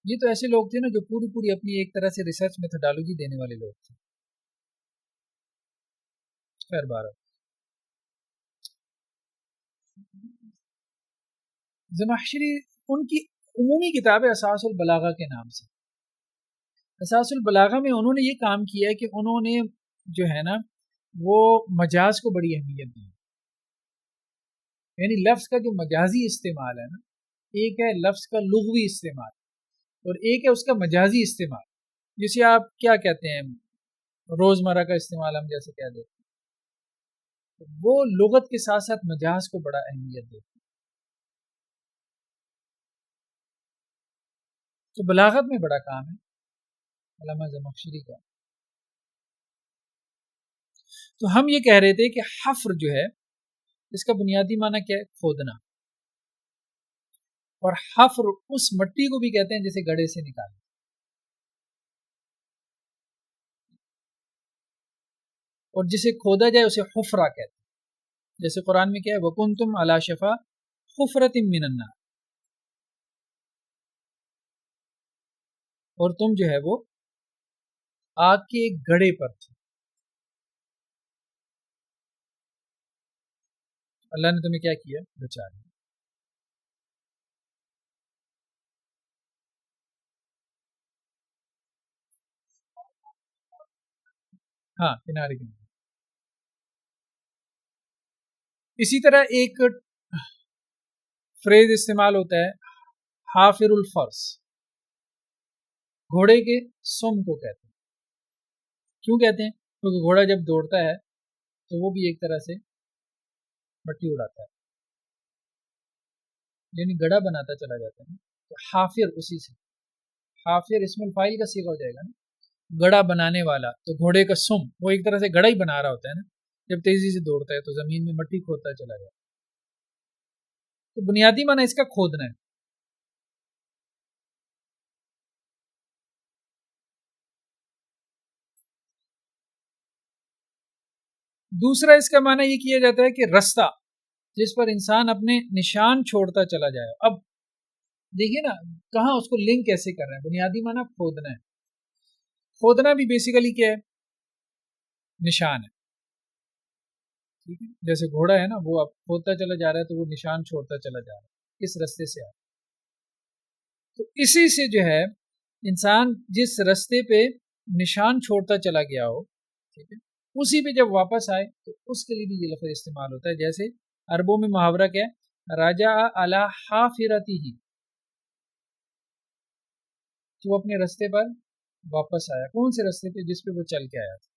یہ تو ایسے لوگ تھے نا جو پوری اپنی ایک طرح سے ریسرچ میتھڈالوجی دینے والے لوگ تھے. خیر بارہ زمخشری ان کی عمومی کتاب ہے اساس البلاغہ کے نام سے. اساس البلاغہ میں انہوں نے یہ کام کیا ہے کہ انہوں نے جو ہے نا وہ مجاز کو بڑی اہمیت دی، یعنی لفظ کا جو مجازی استعمال ہے نا، ایک ہے لفظ کا لغوی استعمال اور ایک ہے اس کا مجازی استعمال، جسے آپ کیا کہتے ہیں روزمرہ کا استعمال ہم جیسے کہہ دیتے ہیں، وہ لغت کے ساتھ ساتھ مجاز کو بڑا اہمیت دیتے ہیں۔ تو بلاغت میں بڑا کام ہے علامہ زمخشری کا۔ تو ہم یہ کہہ رہے تھے کہ حفر جو ہے اس کا بنیادی معنی کیا ہے؟ کھودنا، اور حفر اس مٹی کو بھی کہتے ہیں جسے گڑھے سے نکالنا، اور جسے کھودا جائے اسے حفرہ کہتے ہیں۔ جیسے قرآن میں کیا ہے وَكُنْتُمْ عَلَى شَفَا حُفْرَةٍ مِّنَ النَّارِ، اور تم جو ہے وہ آگ کے ایک گڑھے پر تھے، اللہ نے تمہیں کیا کیا؟ بچا لیا۔ ہاں کنارے کے۔ اسی طرح ایک فریز استعمال ہوتا ہے حافر الفرس، گھوڑے کے سم کو کہتے ہیں۔ کیوں کہتے ہیں؟ کیونکہ گھوڑا جب دوڑتا ہے تو وہ بھی ایک طرح سے مٹی اڑاتا ہے، یعنی گڑھا بناتا چلا جاتا ہے، تو حافر اسی سے، حافر اسم الفاعل کا صیغہ ہو جائے گا نا، گڑھا بنانے والا۔ تو گھوڑے کا سم وہ ایک طرح سے گڑھا ہی بنا رہا ہوتا ہے نا، جب تیزی سے دوڑتا ہے تو زمین میں مٹی کھودتا چلا جاتا ہے۔ تو بنیادی معنی اس کا کھودنا ہے۔ دوسرا اس کا معنی یہ کیا جاتا ہے کہ رستہ جس پر انسان اپنے نشان چھوڑتا چلا جائے۔ اب دیکھیے نا کہاں اس کو لنک کیسے کر رہے ہیں، بنیادی معنی کھودنا ہے۔ کھودنا بھی بیسیکلی کیا ہے؟ نشان ہے، ٹھیک ہے؟ جیسے گھوڑا ہے نا، وہ اب کھودتا چلا جا رہا ہے تو وہ نشان چھوڑتا چلا جا رہا ہے اس رستے سے آ، تو اسی سے جو ہے انسان جس رستے پہ نشان چھوڑتا چلا گیا ہو، ٹھیک ہے، اسی پہ جب واپس آئے تو اس کے لیے بھی یہ لفظ استعمال ہوتا ہے۔ جیسے عربوں میں محاورہ کیا ہے؟ راجع علی حافرتہ، کہ وہ اپنے رستے پر واپس آیا۔ کون سے رستے پہ؟ جس پہ وہ چل کے آیا تھا۔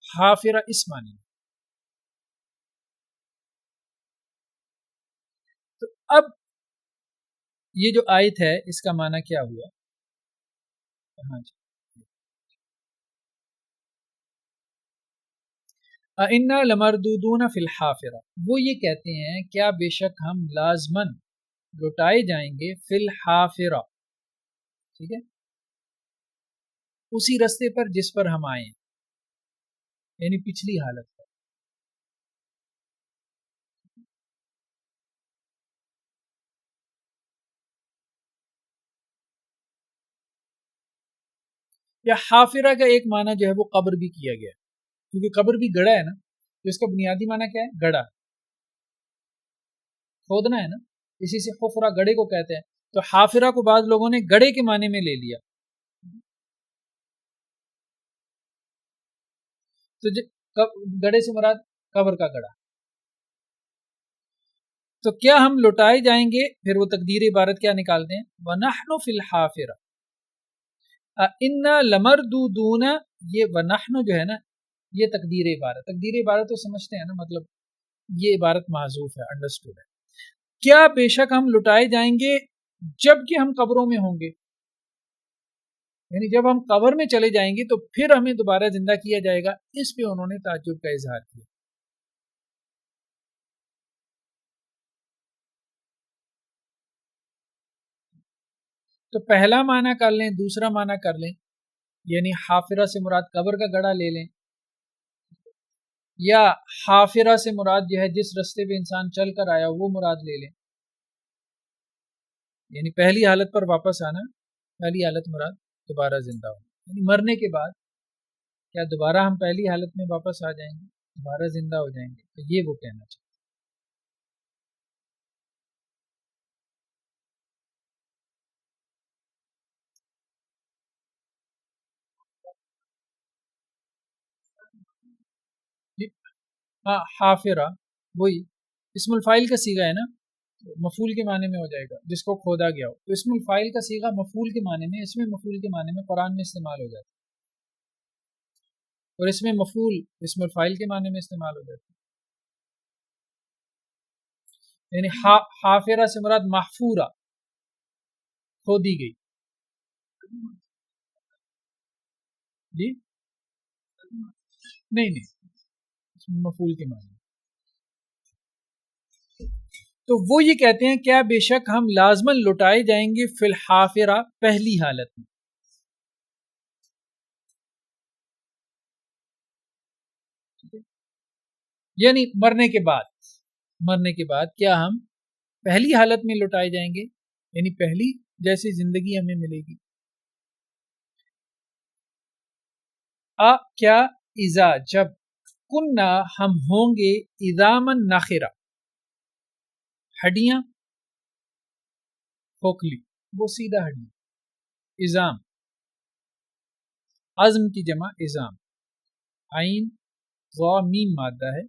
حافرہ اس معنی۔ تو اب یہ جو آیت ہے اس کا معنی کیا ہوا؟ ہاں جی، اِنَّا لَمَرْدُودُونَ فِی الْحَافِرَةِ، وہ یہ کہتے ہیں کیا بے شک ہم لازماً لوٹائے جائیں گے فی الحافرہ، ٹھیک ہے، اسی رستے پر جس پر ہم آئے، یعنی پچھلی حالت پر۔ یا حافرہ کا ایک معنی جو ہے وہ قبر بھی کیا گیا ہے، کیونکہ قبر بھی گڑھا ہے نا، تو اس کا بنیادی معنی کیا ہے؟ گڑھا، کھودنا ہے نا، اسی سے حفرہ گڑھے کو کہتے ہیں۔ تو حافرہ کو بعض لوگوں نے گڑھے کے معنی میں لے لیا، تو گڑھے سے مراد قبر کا گڑھا۔ تو کیا ہم لوٹائے جائیں گے؟ پھر وہ تقدیر عبارت کیا نکالتے ہیں؟ وَنَحْنُ فِي الْحَافِرَةِ، اِنَّا لَمَرْدُودُونَ، یہ وَنَحْنُ جو ہے نا یہ تقدیر عبارت، تقدیر عبارت تو سمجھتے ہیں نا، مطلب یہ عبارت محذوف ہے، انڈرسٹوڈ ہے۔ کیا بے شک ہم لٹائے جائیں گے جب کہ ہم قبروں میں ہوں گے، یعنی جب ہم قبر میں چلے جائیں گے تو پھر ہمیں دوبارہ زندہ کیا جائے گا۔ اس پہ انہوں نے تعجب کا اظہار کیا۔ تو پہلا معنی کر لیں، دوسرا معنی کر لیں، یعنی حافرہ سے مراد قبر کا گڑھا لے لیں، یا حافرہ سے مراد جو ہے جس رستے پہ انسان چل کر آیا وہ مراد لے لیں، یعنی پہلی حالت پر واپس آنا، پہلی حالت مراد دوبارہ زندہ ہونا، یعنی مرنے کے بعد کیا دوبارہ ہم پہلی حالت میں واپس آ جائیں گے، دوبارہ زندہ ہو جائیں گے، تو یہ وہ کہنا چاہیے۔ ہاں حافرہ وہی اسم الفاعل کا صیغہ ہے نا، مفعول کے معنی میں ہو جائے گا جس کو کھودا گیا ہو، تو اسم الفاعل کا صیغہ مفعول کے معنی میں، اس میں مفعول کے معنی میں قرآن میں استعمال ہو جاتا ہے، اور اس میں مفعول اسم الفاعل کے معنی میں استعمال ہو جاتا ہے، یعنی حافرہ سے مراد محفورہ، کھودی گئی. جی نہیں نہیں، مفعول کے معنی. تو وہ یہ کہتے ہیں کیا بے شک ہم لازماً لٹائے جائیں گے فی الحافرہ، پہلی حالت میں. یعنی مرنے کے بعد کیا ہم پہلی حالت میں لٹائے جائیں گے، یعنی پہلی جیسی زندگی ہمیں ملے گی. کیا اذا جب کننا ہم ہوں گے اذامن ناخرہ، ہڈیاں کھوکھلی، وہ سیدھا ہڈی، اذام عظم کی جمع اذام، عین ضا میم مادہ ہے.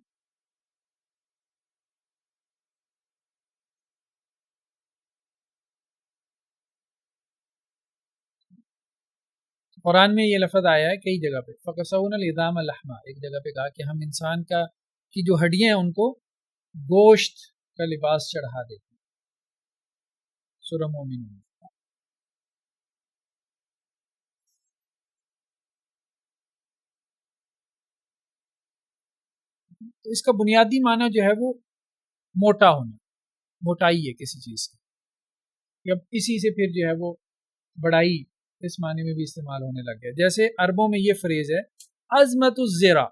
قرآن میں یہ لفظ آیا ہے کئی جگہ پہ، فَقَسَوْنَا الْعِظَامَ لَحْمًا، ایک جگہ پہ کہا کہ ہم انسان کی جو ہڈیاں ہیں ان کو گوشت کا لباس چڑھا دیتے ہیں. سورہ مومنون. تو اس کا بنیادی معنی جو ہے وہ موٹا ہونا، موٹائی ہے کسی چیز کی. اب اسی سے پھر جو ہے وہ بڑائی اس معنی میں بھی استعمال ہونے لگ گیا. جیسے عربوں میں یہ فریز ہے عظمت الزرا،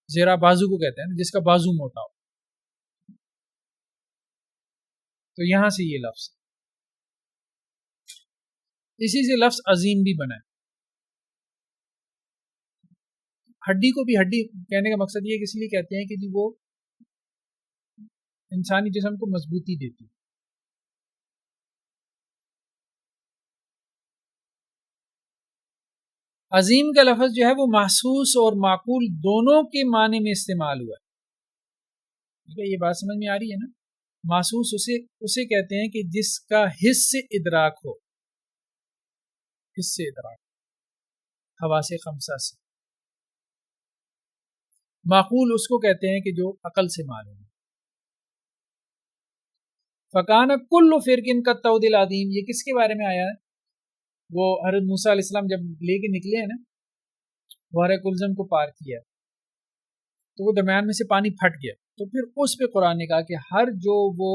زرا بازو کو کہتے ہیں جس کا بازو موٹا ہو، تو یہاں سے یہ لفظ، اسی سے لفظ عظیم بھی بنا ہے. ہڈی کو بھی ہڈی کہنے کا مقصد یہ ہے کہ اس لیے کہتے ہیں کہ جی وہ انسانی جسم کو مضبوطی دیتی ہے. عظیم کا لفظ جو ہے وہ محسوس اور معقول دونوں کے معنی میں استعمال ہوا ہے. یہ بات سمجھ میں آ رہی ہے نا؟ محسوس اسے کہتے ہیں کہ جس کا حس سے ادراک ہو، حس سے ادراک، حواس خمسہ سے. معقول اس کو کہتے ہیں کہ جو عقل سے معلوم ہے. فکان کل فرقن کا تعود العظیم، یہ کس کے بارے میں آیا ہے؟ وہ حضرت موسیٰ علیہ السلام جب لے کے نکلے ہیں نا، بحر کلزم کو پار کیا تو وہ درمیان میں سے پانی پھٹ گیا، تو پھر اس پہ قرآن نے کہا کہ ہر جو وہ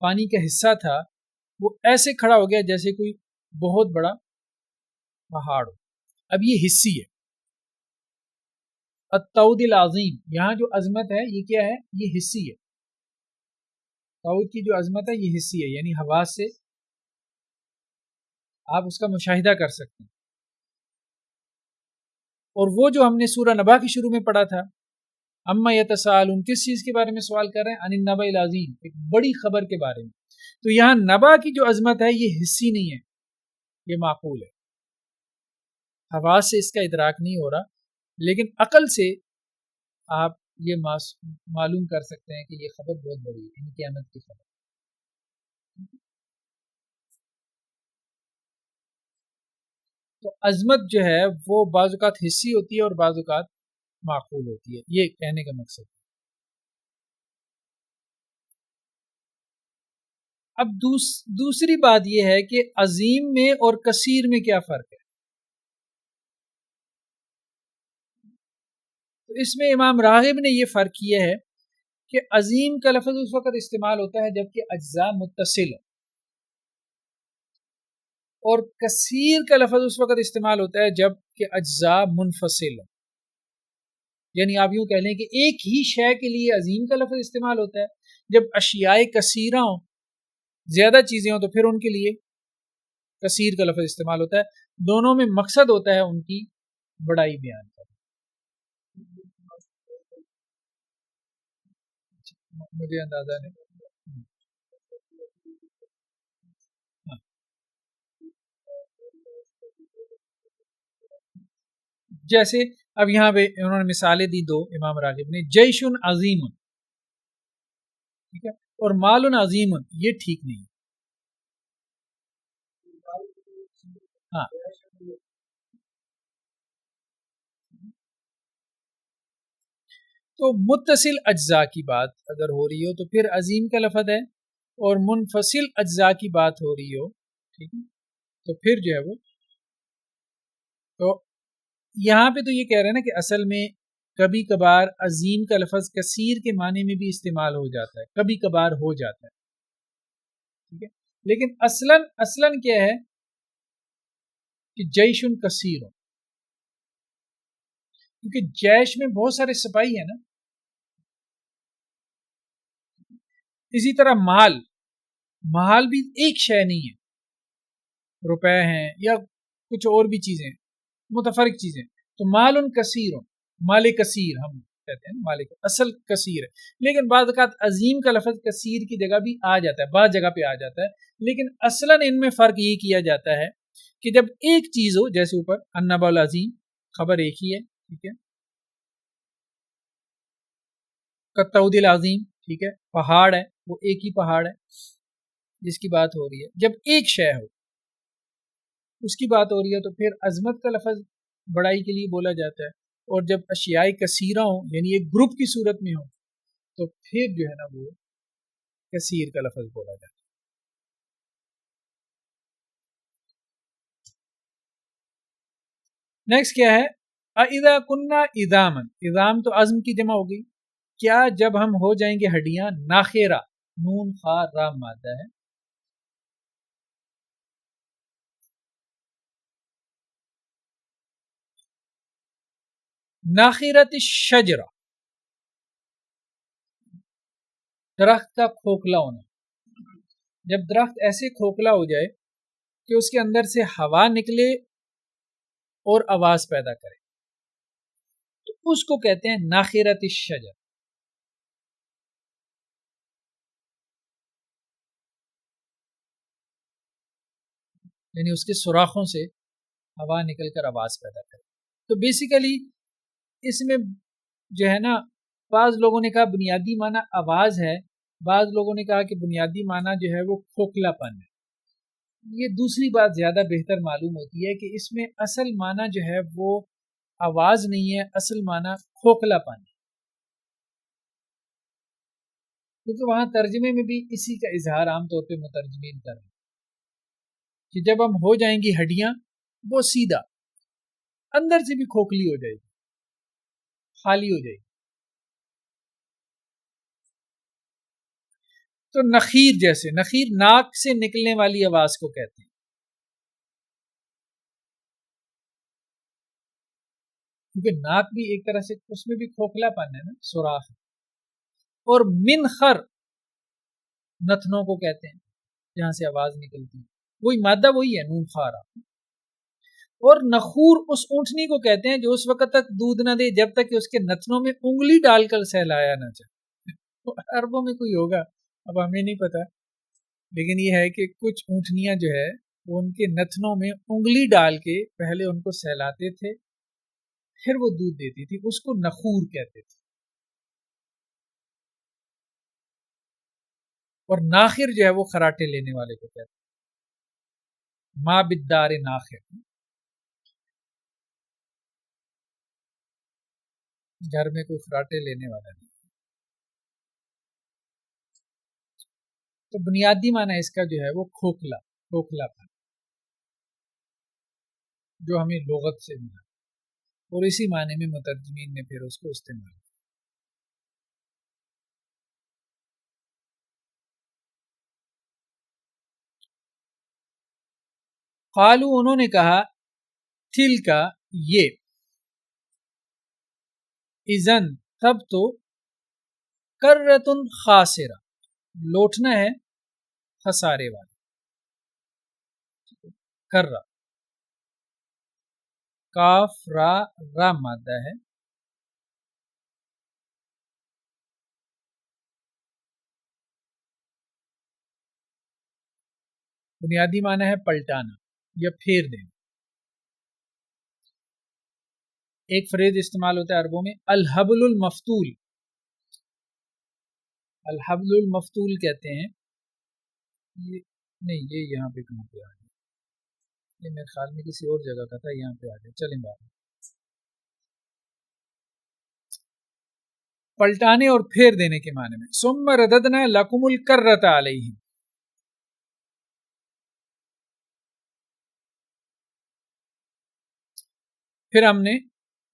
پانی کا حصہ تھا وہ ایسے کھڑا ہو گیا جیسے کوئی بہت بڑا پہاڑ ہو. اب یہ حصی ہے. التعود العظیم، یہاں جو عظمت ہے یہ کیا ہے؟ یہ حصی ہے. تعود کی جو عظمت ہے یہ حصی ہے، یعنی حواس سے آپ اس کا مشاہدہ کر سکتے ہیں. اور وہ جو ہم نے سورہ نبا کے شروع میں پڑھا تھا، اما یتساءلون، کس چیز کے بارے میں سوال کر رہے ہیں؟ عن النبأ العظیم، ایک بڑی خبر کے بارے میں. تو یہاں نبا کی جو عظمت ہے یہ حصی نہیں ہے، یہ معقول ہے. حواس سے اس کا ادراک نہیں ہو رہا، لیکن عقل سے آپ یہ معلوم کر سکتے ہیں کہ یہ خبر بہت بڑی ہے، یعنی قیامت کی خبر. تو عظمت جو ہے وہ بعض اوقات حصی ہوتی ہے اور بعض اوقات معقول ہوتی ہے، یہ کہنے کا مقصد ہے. اب دوسری بات یہ ہے کہ عظیم میں اور کثیر میں کیا فرق ہے. تو اس میں امام راغب نے یہ فرق کیا ہے کہ عظیم کا لفظ اس وقت استعمال ہوتا ہے جبکہ اجزاء متصل ہو، اور کثیر کا لفظ اس وقت استعمال ہوتا ہے جب کہ اجزاء منفصل ہو. یعنی آپ یوں کہہ لیں کہ ایک ہی شے کے لیے عظیم کا لفظ استعمال ہوتا ہے، جب اشیاء کثیرہ ہوں، زیادہ چیزیں ہوں، تو پھر ان کے لیے کثیر کا لفظ استعمال ہوتا ہے. دونوں میں مقصد ہوتا ہے ان کی بڑائی بیان کرنا. مجھے اندازہ نہیں. ہاں. جیسے اب یہاں پہ انہوں نے مثالیں دی دو امام راغب نے، جیشن عظیم، ٹھیک ہے، اور مال عظیم، یہ ٹھیک نہیں. ہاں تو متصل اجزاء کی بات اگر ہو رہی ہو تو پھر عظیم کا لفظ ہے، اور منفصل اجزاء کی بات ہو رہی ہو، ٹھیک ہے، تو پھر جو ہے وہ، تو یہاں پہ تو یہ کہہ رہے ہیں نا کہ اصل میں کبھی کبھار عظیم کا لفظ کثیر کے معنی میں بھی استعمال ہو جاتا ہے، کبھی کبھار ہو جاتا ہے، ٹھیک ہے، لیکن اصلاً کیا ہے کہ جیشن کثیر ہو، کیونکہ جیش میں بہت سارے سپاہی ہیں نا. اسی طرح مال بھی ایک شے نہیں ہے، روپے ہیں یا کچھ اور بھی چیزیں، متفرق چیزیں، تو مال کثیر، مال کثیر ہم کہتے ہیں مال اصل کثیر ہے، لیکن بعض اوقات عظیم کا لفظ کثیر کی جگہ بھی آ جاتا ہے، بعض جگہ پہ آ جاتا ہے، لیکن اصلاً ان میں فرق یہ کیا جاتا ہے کہ جب ایک چیز ہو، جیسے اوپر النبأ العظیم، خبر ایک ہی ہے، ٹھیک ہے، کالطود العظیم، ٹھیک ہے، پہاڑ ہے، وہ ایک ہی پہاڑ ہے جس کی بات ہو رہی ہے. جب ایک شے ہو اس کی بات ہو رہی ہے تو پھر عظمت کا لفظ بڑائی کے لیے بولا جاتا ہے، اور جب اشیاء کثیرہ ہوں یعنی ایک گروپ کی صورت میں ہو تو پھر جو ہے نا وہ کثیر کا لفظ بولا جاتا ہے. نیکسٹ کیا ہے، اذا کننا اذامن، اذام تو عظم کی جمع ہوگی، کیا جب ہم ہو جائیں گے ہڈیاں، ناخیرہ، نون خا را مادہ ہے، ناخیرت الشجرہ، درخت کا کھوکھلا ہونا. جب درخت ایسے کھوکھلا ہو جائے کہ اس کے اندر سے ہوا نکلے اور آواز پیدا کرے تو اس کو کہتے ہیں ناخیرت الشجر. یعنی اس کے سوراخوں سے ہوا نکل کر آواز پیدا کرے. تو بیسیکلی اس میں جو ہے نا بعض لوگوں نے کہا بنیادی معنی آواز ہے، بعض لوگوں نے کہا کہ بنیادی معنی جو ہے وہ کھوکھلا پن ہے. یہ دوسری بات زیادہ بہتر معلوم ہوتی ہے کہ اس میں اصل معنی جو ہے وہ آواز نہیں ہے، اصل معنی کھوکھلا پن ہے، کیونکہ وہاں ترجمے میں بھی اسی کا اظہار عام طور پہ مترجمین کر رہے ہیں کہ جب ہم ہو جائیں گی ہڈیاں، وہ سیدھا اندر سے بھی کھوکھلی ہو جائے گی، خالی ہو جائے گی. تو نخیر، جیسے نخیر ناک سے نکلنے والی آواز کو کہتے ہیں، کیونکہ ناک بھی ایک طرح سے اس میں بھی کھوکھلا پن ہے نا، سوراخ. اور منخر نتنوں کو کہتے ہیں جہاں سے آواز نکلتی ہے، وہی مادہ وہی ہے نون خارا. اور نخور اس اونٹنی کو کہتے ہیں جو اس وقت تک دودھ نہ دے جب تک کہ اس کے نتنوں میں انگلی ڈال کر سہلایا نہ جائے. عربوں میں کوئی ہوگا، اب ہمیں نہیں پتا، لیکن یہ ہے کہ کچھ اونٹنیاں جو ہے وہ ان کے نتنوں میں انگلی ڈال کے پہلے ان کو سہلاتے تھے، پھر وہ دودھ دیتی تھی، اس کو نخور کہتے تھے. اور ناخر جو ہے وہ خراٹے لینے والے کو کہتے ہیں، ما بالدار ناخر، گھر میں کوئی خراٹے لینے والا نہیں. تو بنیادی معنی اس کا جو ہے وہ کھوکھلا پن، جو ہمیں لغت سے ملا، اور اسی معنی میں مترجمین نے پھر اس کو استعمال کیا. قالو، انہوں نے کہا، تل کا، یہ، اذن، تب تو، کرتن خاسرہ، لوٹنا ہے خسارے والا. کرہ، کاف را را مادہ ہے، بنیادی معنی ہے پلٹانا یا پھیر دینا. ایک فریز استعمال ہوتا ہے عربوں میں الحبل المفتول. الحبل المفتول کہتے ہیں یہ نہیں، یہ یہاں پہ کہاں پہ آ گیا، یہ میرے خیال میں کسی اور جگہ کا تھا، یہاں پہ آ گیا. چلیں بات پلٹانے اور پھیر دینے کے معنی میں. ثم رددنا لکم الکرۃ علیہم، پھر ہم نے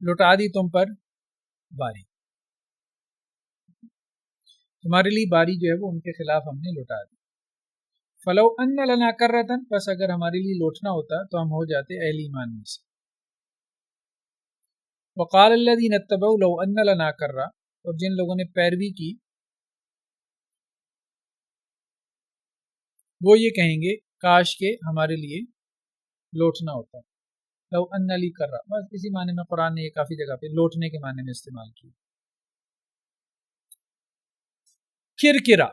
لوٹا دی تم پر باری، تمہارے لیے باری جو ہے وہ ان کے خلاف ہم نے لوٹا دی. فلو ان لنا کرۃ، بس اگر ہمارے لیے لوٹنا ہوتا تو ہم ہو جاتے اہل ایمان میں سے. وقال الذین اتبعوا لو ان لنا کرۃ، اور جن لوگوں نے پیروی کی وہ یہ کہیں گے کاش کہ ہمارے لیے لوٹنا ہوتا. لو ان لی کرۃ، بس اسی معنی میں قرآن نے یہ کافی جگہ پہ لوٹنے کے معنی میں استعمال کی. کرکرا،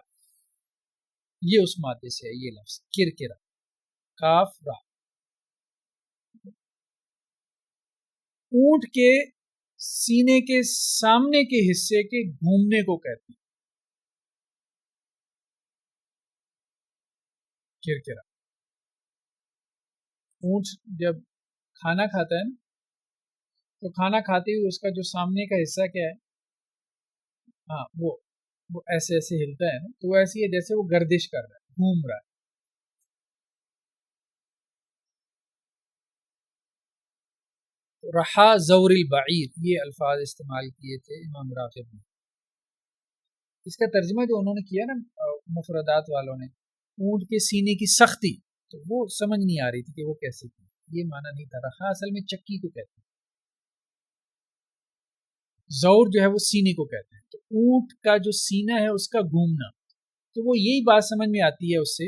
یہ اس مادے سے ہے یہ لفظ کرکرا، کاف را. اونٹ کے سینے کے سامنے کے حصے کے گھومنے کو کہتے ہیں کرکرا. اونٹ جب کھانا کھاتا ہے نا تو کھانا کھاتے ہوئے اس کا جو سامنے کا حصہ کیا ہے، ہاں وہ ایسے ایسے ہلتا ہے نا، تو وہ ایسی ہے جیسے وہ گردش کر رہا ہے، گھوم رہا ہے. رہا زور البعیر، یہ الفاظ استعمال کیے تھے امام راغب نے. اس کا ترجمہ جو انہوں نے کیا نا مفردات والوں نے، اونٹ کے سینے کی سختی، تو وہ سمجھ نہیں آ رہی تھی کہ وہ کیسے کی، یہ معنی نہیں تھا. رہا اصل میں چکی کو کہتے ہیں، زور جو ہے وہ سینے کو کہتے ہیں. تو اونٹ کا جو سینہ ہے اس کا گھومنا، تو وہ یہی بات سمجھ میں آتی ہے اس سے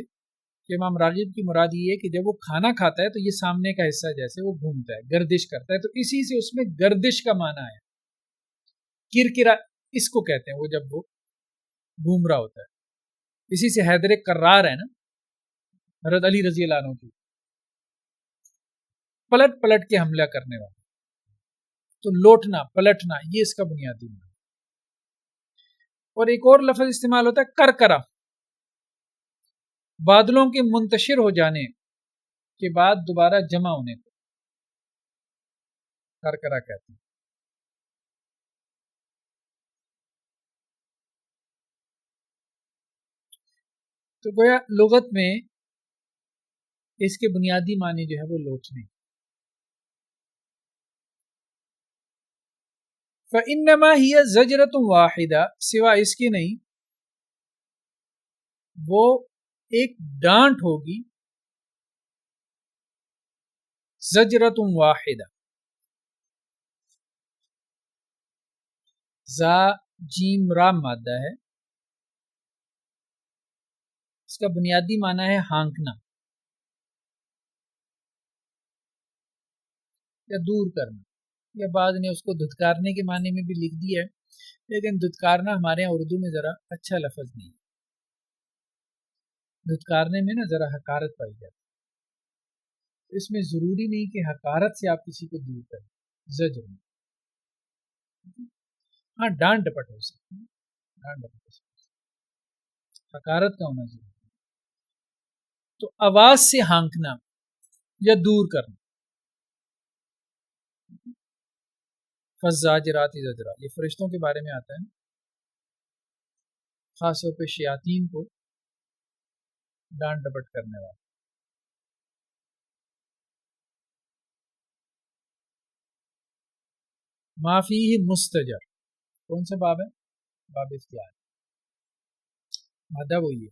کہ امام راغب کی مراد یہ ہے کہ جب وہ کھانا کھاتا ہے تو یہ سامنے کا حصہ جیسے وہ گھومتا ہے، گردش کرتا ہے، تو اسی سے اس میں گردش کا معنی ہے. کرکرا اس کو کہتے ہیں وہ جب وہ گھوم رہا ہوتا ہے. اسی سے حیدر کرار ہے نا حضرت علی رضی اللہ عنہ کی، پلٹ پلٹ کے حملہ کرنے والا. تو لوٹنا پلٹنا یہ اس کا بنیادی معنی. اور ایک اور لفظ استعمال ہوتا ہے کرکرا، بادلوں کے منتشر ہو جانے کے بعد دوبارہ جمع ہونے کو کرکرا کہتے ہیں. تو گویا لغت میں اس کے بنیادی معنی جو ہے وہ لوٹنے. فَإِنَّمَا هِيَ زَجْرَةٌ وَاحِدَةٌ، سوا اس کے نہیں، وہ ایک ڈانٹ ہوگی. زجرۃ واحدہ، زا جیم را مادہ ہے، اس کا بنیادی معنی ہے ہانکنا یا دور کرنا، یا بعض نے اس کو دھتکارنے کے معنی میں بھی لکھ دیا ہے، لیکن دھتکارنا ہمارے یہاں اردو میں ذرا اچھا لفظ نہیں ہے. دھتکارنے میں نا ذرا حقارت پائی جاتی ہے، اس میں ضروری نہیں کہ حقارت سے آپ کسی کو دور کریں. زجر میں ہاں ڈانٹ ڈپٹ ہو سکتی ہے، ڈانٹ ڈپٹ ہو سکتی ہے، حقارت کا ہونا ضروری. تو آواز سے ہانکنا یا دور کرنا. فالزاجرات زجرا، یہ فرشتوں کے بارے میں آتا ہے، خاص طور پہ شیاطین کو ڈانٹ ڈپٹ کرنے والا. معافی مستجر، کون سا باب ہے؟ باب اختیار، مادہ وہی ہے.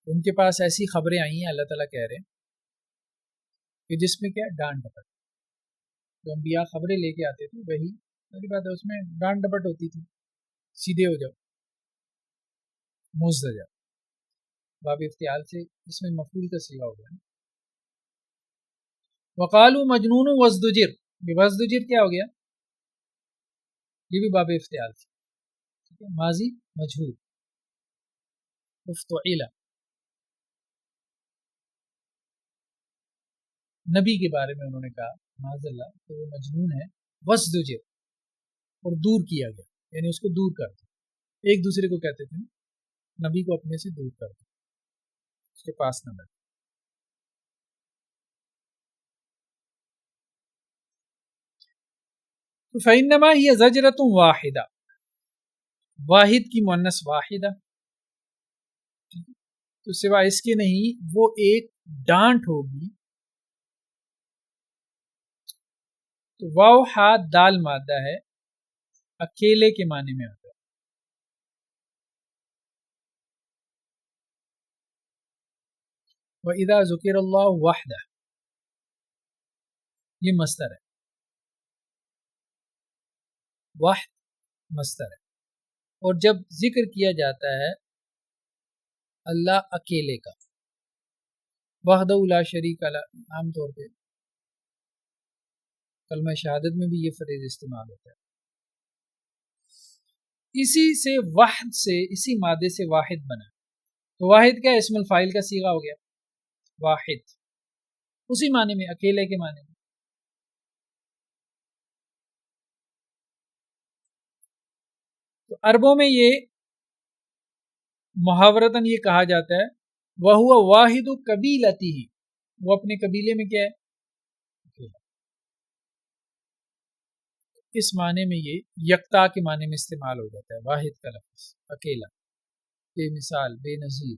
ان کے پاس ایسی خبریں آئی ہیں، اللہ تعالیٰ کہہ رہے ہیں کہ جس میں کیا ڈانٹ ڈپٹ، جو انبیاء خبریں لے کے آتے تھے وہی ساری بات ہے، اس میں ڈانٹ ڈپٹ ہوتی تھی، سیدھے ہو جاؤ. مزدجر باب افتعال سے اس میں مفعول کا صیغہ ہو گیا. وقالو مجنون وازدجر، یہ وازدجر کیا ہو گیا؟ یہ بھی باب افتعال سے، ماضی مجہول افتعل. نبی کے بارے میں انہوں نے کہا معاذ اللہ کہ وہ مجنون ہے، وَاسْدُجِرْ، اور دور کیا گیا، یعنی اس کو دور کر دیا. ایک دوسرے کو کہتے تھے نبی کو اپنے سے دور کر دیا، اس کے پاس نہ بیٹھ. فَإِنَّمَا هِيَ زَجْرَةٌ وَاحِدَةٌ، واحد کی مؤنث واحدہ، تو سوائے اس کے نہیں وہ ایک ڈانٹ ہوگی. تو واو ہا دال مادہ ہے، اکیلے کے معنی میں آتا ہے. وَإِذَا ذُكِرَ اللَّهُ وَحْدَهُ، یہ مصدر ہے، وحد مصدر ہے. اور جب ذکر کیا جاتا ہے اللہ اکیلے کا، وحدہ لا شریک لہ، عام طور پہ کلمہ شہادت میں بھی یہ فریز استعمال ہوتا ہے. اسی سے وحد سے، اسی مادے سے واحد بنا. تو واحد کا اسم الفاعل کا صیغہ ہو گیا واحد، اسی معنی میں، اکیلے کے معنی میں. تو عربوں میں یہ محاورتاً یہ کہا جاتا ہے وَهُوَ وَاحِدُ قَبِيلَتِهِ، وہ اپنے قبیلے میں کیا ہے؟ اکیلا. اس معنی میں یہ یکتا کے معنی میں استعمال ہو جاتا ہے، واحد کا لفظ اکیلا، بے مثال، بے نظیر.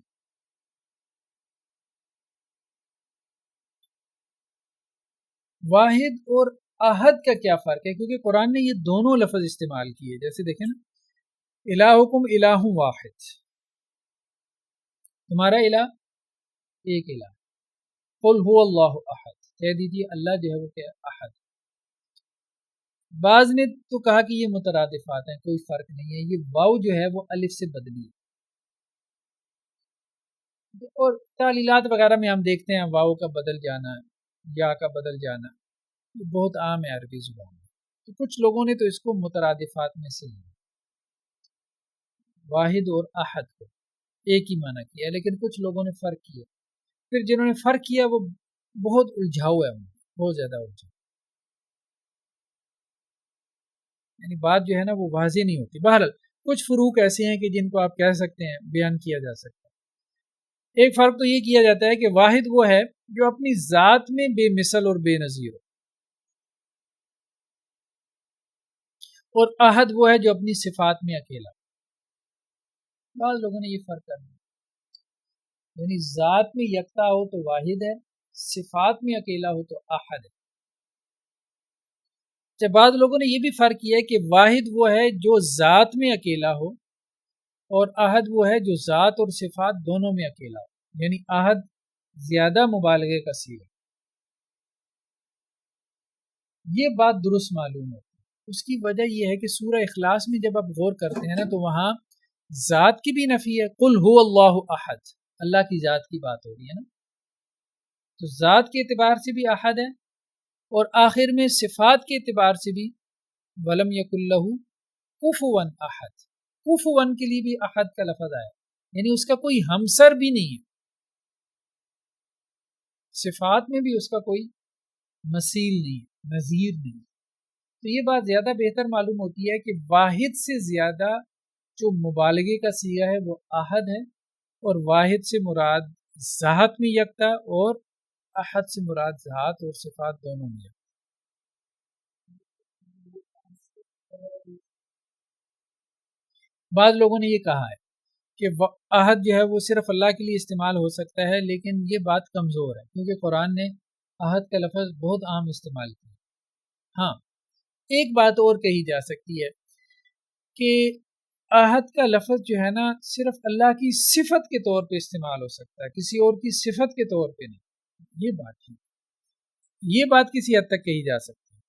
واحد اور احد کا کیا فرق ہے؟ کیونکہ قرآن نے یہ دونوں لفظ استعمال کیے. جیسے دیکھیں نا، الہکم الہ واحد، تمہارا الہ ایک الہ. قل هو اللہ احد، کہہ دیجیے اللہ جو ہے وہ کیا احد. بعض نے تو کہا کہ یہ مترادفات ہیں، کوئی فرق نہیں ہے، یہ واو جو ہے وہ الف سے بدلی ہے. اور تعلیلات وغیرہ میں ہم دیکھتے ہیں واو کا بدل جانا، یا کا بدل جانا، یہ بہت عام ہے عربی زبان میں. تو کچھ لوگوں نے تو اس کو مترادفات میں سے لیا، واحد اور احد کو ایک ہی معنی کیا، لیکن کچھ لوگوں نے فرق کیا. پھر جنہوں نے فرق کیا وہ بہت الجھاؤ ہے، بہت زیادہ الجھاؤ، یعنی بات جو ہے نا وہ واضح نہیں ہوتی. بہرحال کچھ فروق ایسے ہیں کہ جن کو آپ کہہ سکتے ہیں بیان کیا جا سکتا ہے. ایک فرق تو یہ کیا جاتا ہے کہ واحد وہ ہے جو اپنی ذات میں بے مثل اور بے نظیر ہو، اور احد وہ ہے جو اپنی صفات میں اکیلا. بعض لوگوں نے یہ فرق کر دیا، یعنی ذات میں یکتا ہو تو واحد ہے، صفات میں اکیلا ہو تو احد ہے. جب بعض لوگوں نے یہ بھی فرق کیا ہے کہ واحد وہ ہے جو ذات میں اکیلا ہو، اور احد وہ ہے جو ذات اور صفات دونوں میں اکیلا ہو. یعنی احد زیادہ مبالغے کا صیغہ. یہ بات درست معلوم ہے. اس کی وجہ یہ ہے کہ سورہ اخلاص میں جب آپ غور کرتے ہیں نا تو وہاں ذات کی بھی نفی ہے، قل هو اللہ احد، اللہ کی ذات کی بات ہو رہی ہے نا، تو ذات کے اعتبار سے بھی احد ہے، اور آخر میں صفات کے اعتبار سے بھی ولم یکن لہ کفوا احد، کفوا کے لیے بھی احد کا لفظ آیا، یعنی اس کا کوئی ہمسر بھی نہیں ہے. صفات میں بھی اس کا کوئی مثیل نہیں، نظیر نہیں. تو یہ بات زیادہ بہتر معلوم ہوتی ہے کہ واحد سے زیادہ جو مبالغے کا صیغہ ہے وہ احد ہے، اور واحد سے مراد ذات میں یکتا، اور احد سے مراد ذات اور صفات دونوں میں یکتا. بعض لوگوں نے یہ کہا ہے کہ احد جو ہے وہ صرف اللہ کے لیے استعمال ہو سکتا ہے، لیکن یہ بات کمزور ہے کیونکہ قرآن نے احد کا لفظ بہت عام استعمال کیا. ہاں ایک بات اور کہی جا سکتی ہے کہ احد کا لفظ جو ہے نا صرف اللہ کی صفت کے طور پہ استعمال ہو سکتا ہے، کسی اور کی صفت کے طور پہ نہیں. یہ بات کسی حد تک کہی جا سکتی ہے.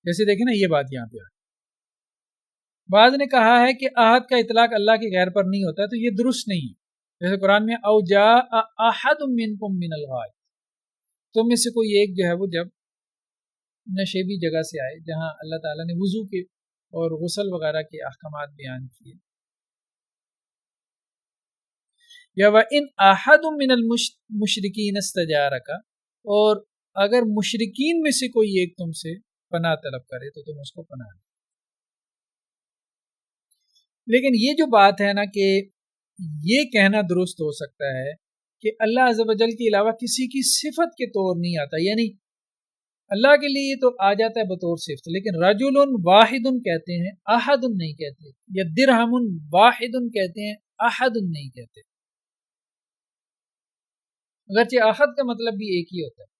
جیسے دیکھیں نا یہ بات یہاں پہ بعض نے کہا ہے کہ احد کا اطلاق اللہ کے غیر پر نہیں ہوتا، تو یہ درست نہیں ہے. جیسے قرآن میں او جاء احد منکم من الغائط، تم میں سے کوئی ایک جو ہے وہ جب نشیبی جگہ سے آئے، جہاں اللہ تعالیٰ نے وضو کے اور غسل وغیرہ کے احکامات بیان کیے، یا وَإِنْ أَحَدٌ مِّنَ الْمُشْرِكِينَ اسْتَجَارَكَ، اور اگر مشرکین میں سے کوئی ایک تم سے پناہ طلب کرے تو تم اس کو پناہ دو۔ لیکن یہ جو بات ہے نا کہ یہ کہنا درست ہو سکتا ہے کہ اللہ عز و جل کے علاوہ کسی کی صفت کے طور نہیں آتا، یعنی اللہ کے لیے تو آ جاتا ہے بطور صفت، لیکن رجل واحد کہتے ہیں، احد نہیں کہتے، یا درہم واحد کہتے ہیں، احد نہیں کہتے، اگرچہ احد کا مطلب بھی ایک ہی ہوتا ہے۔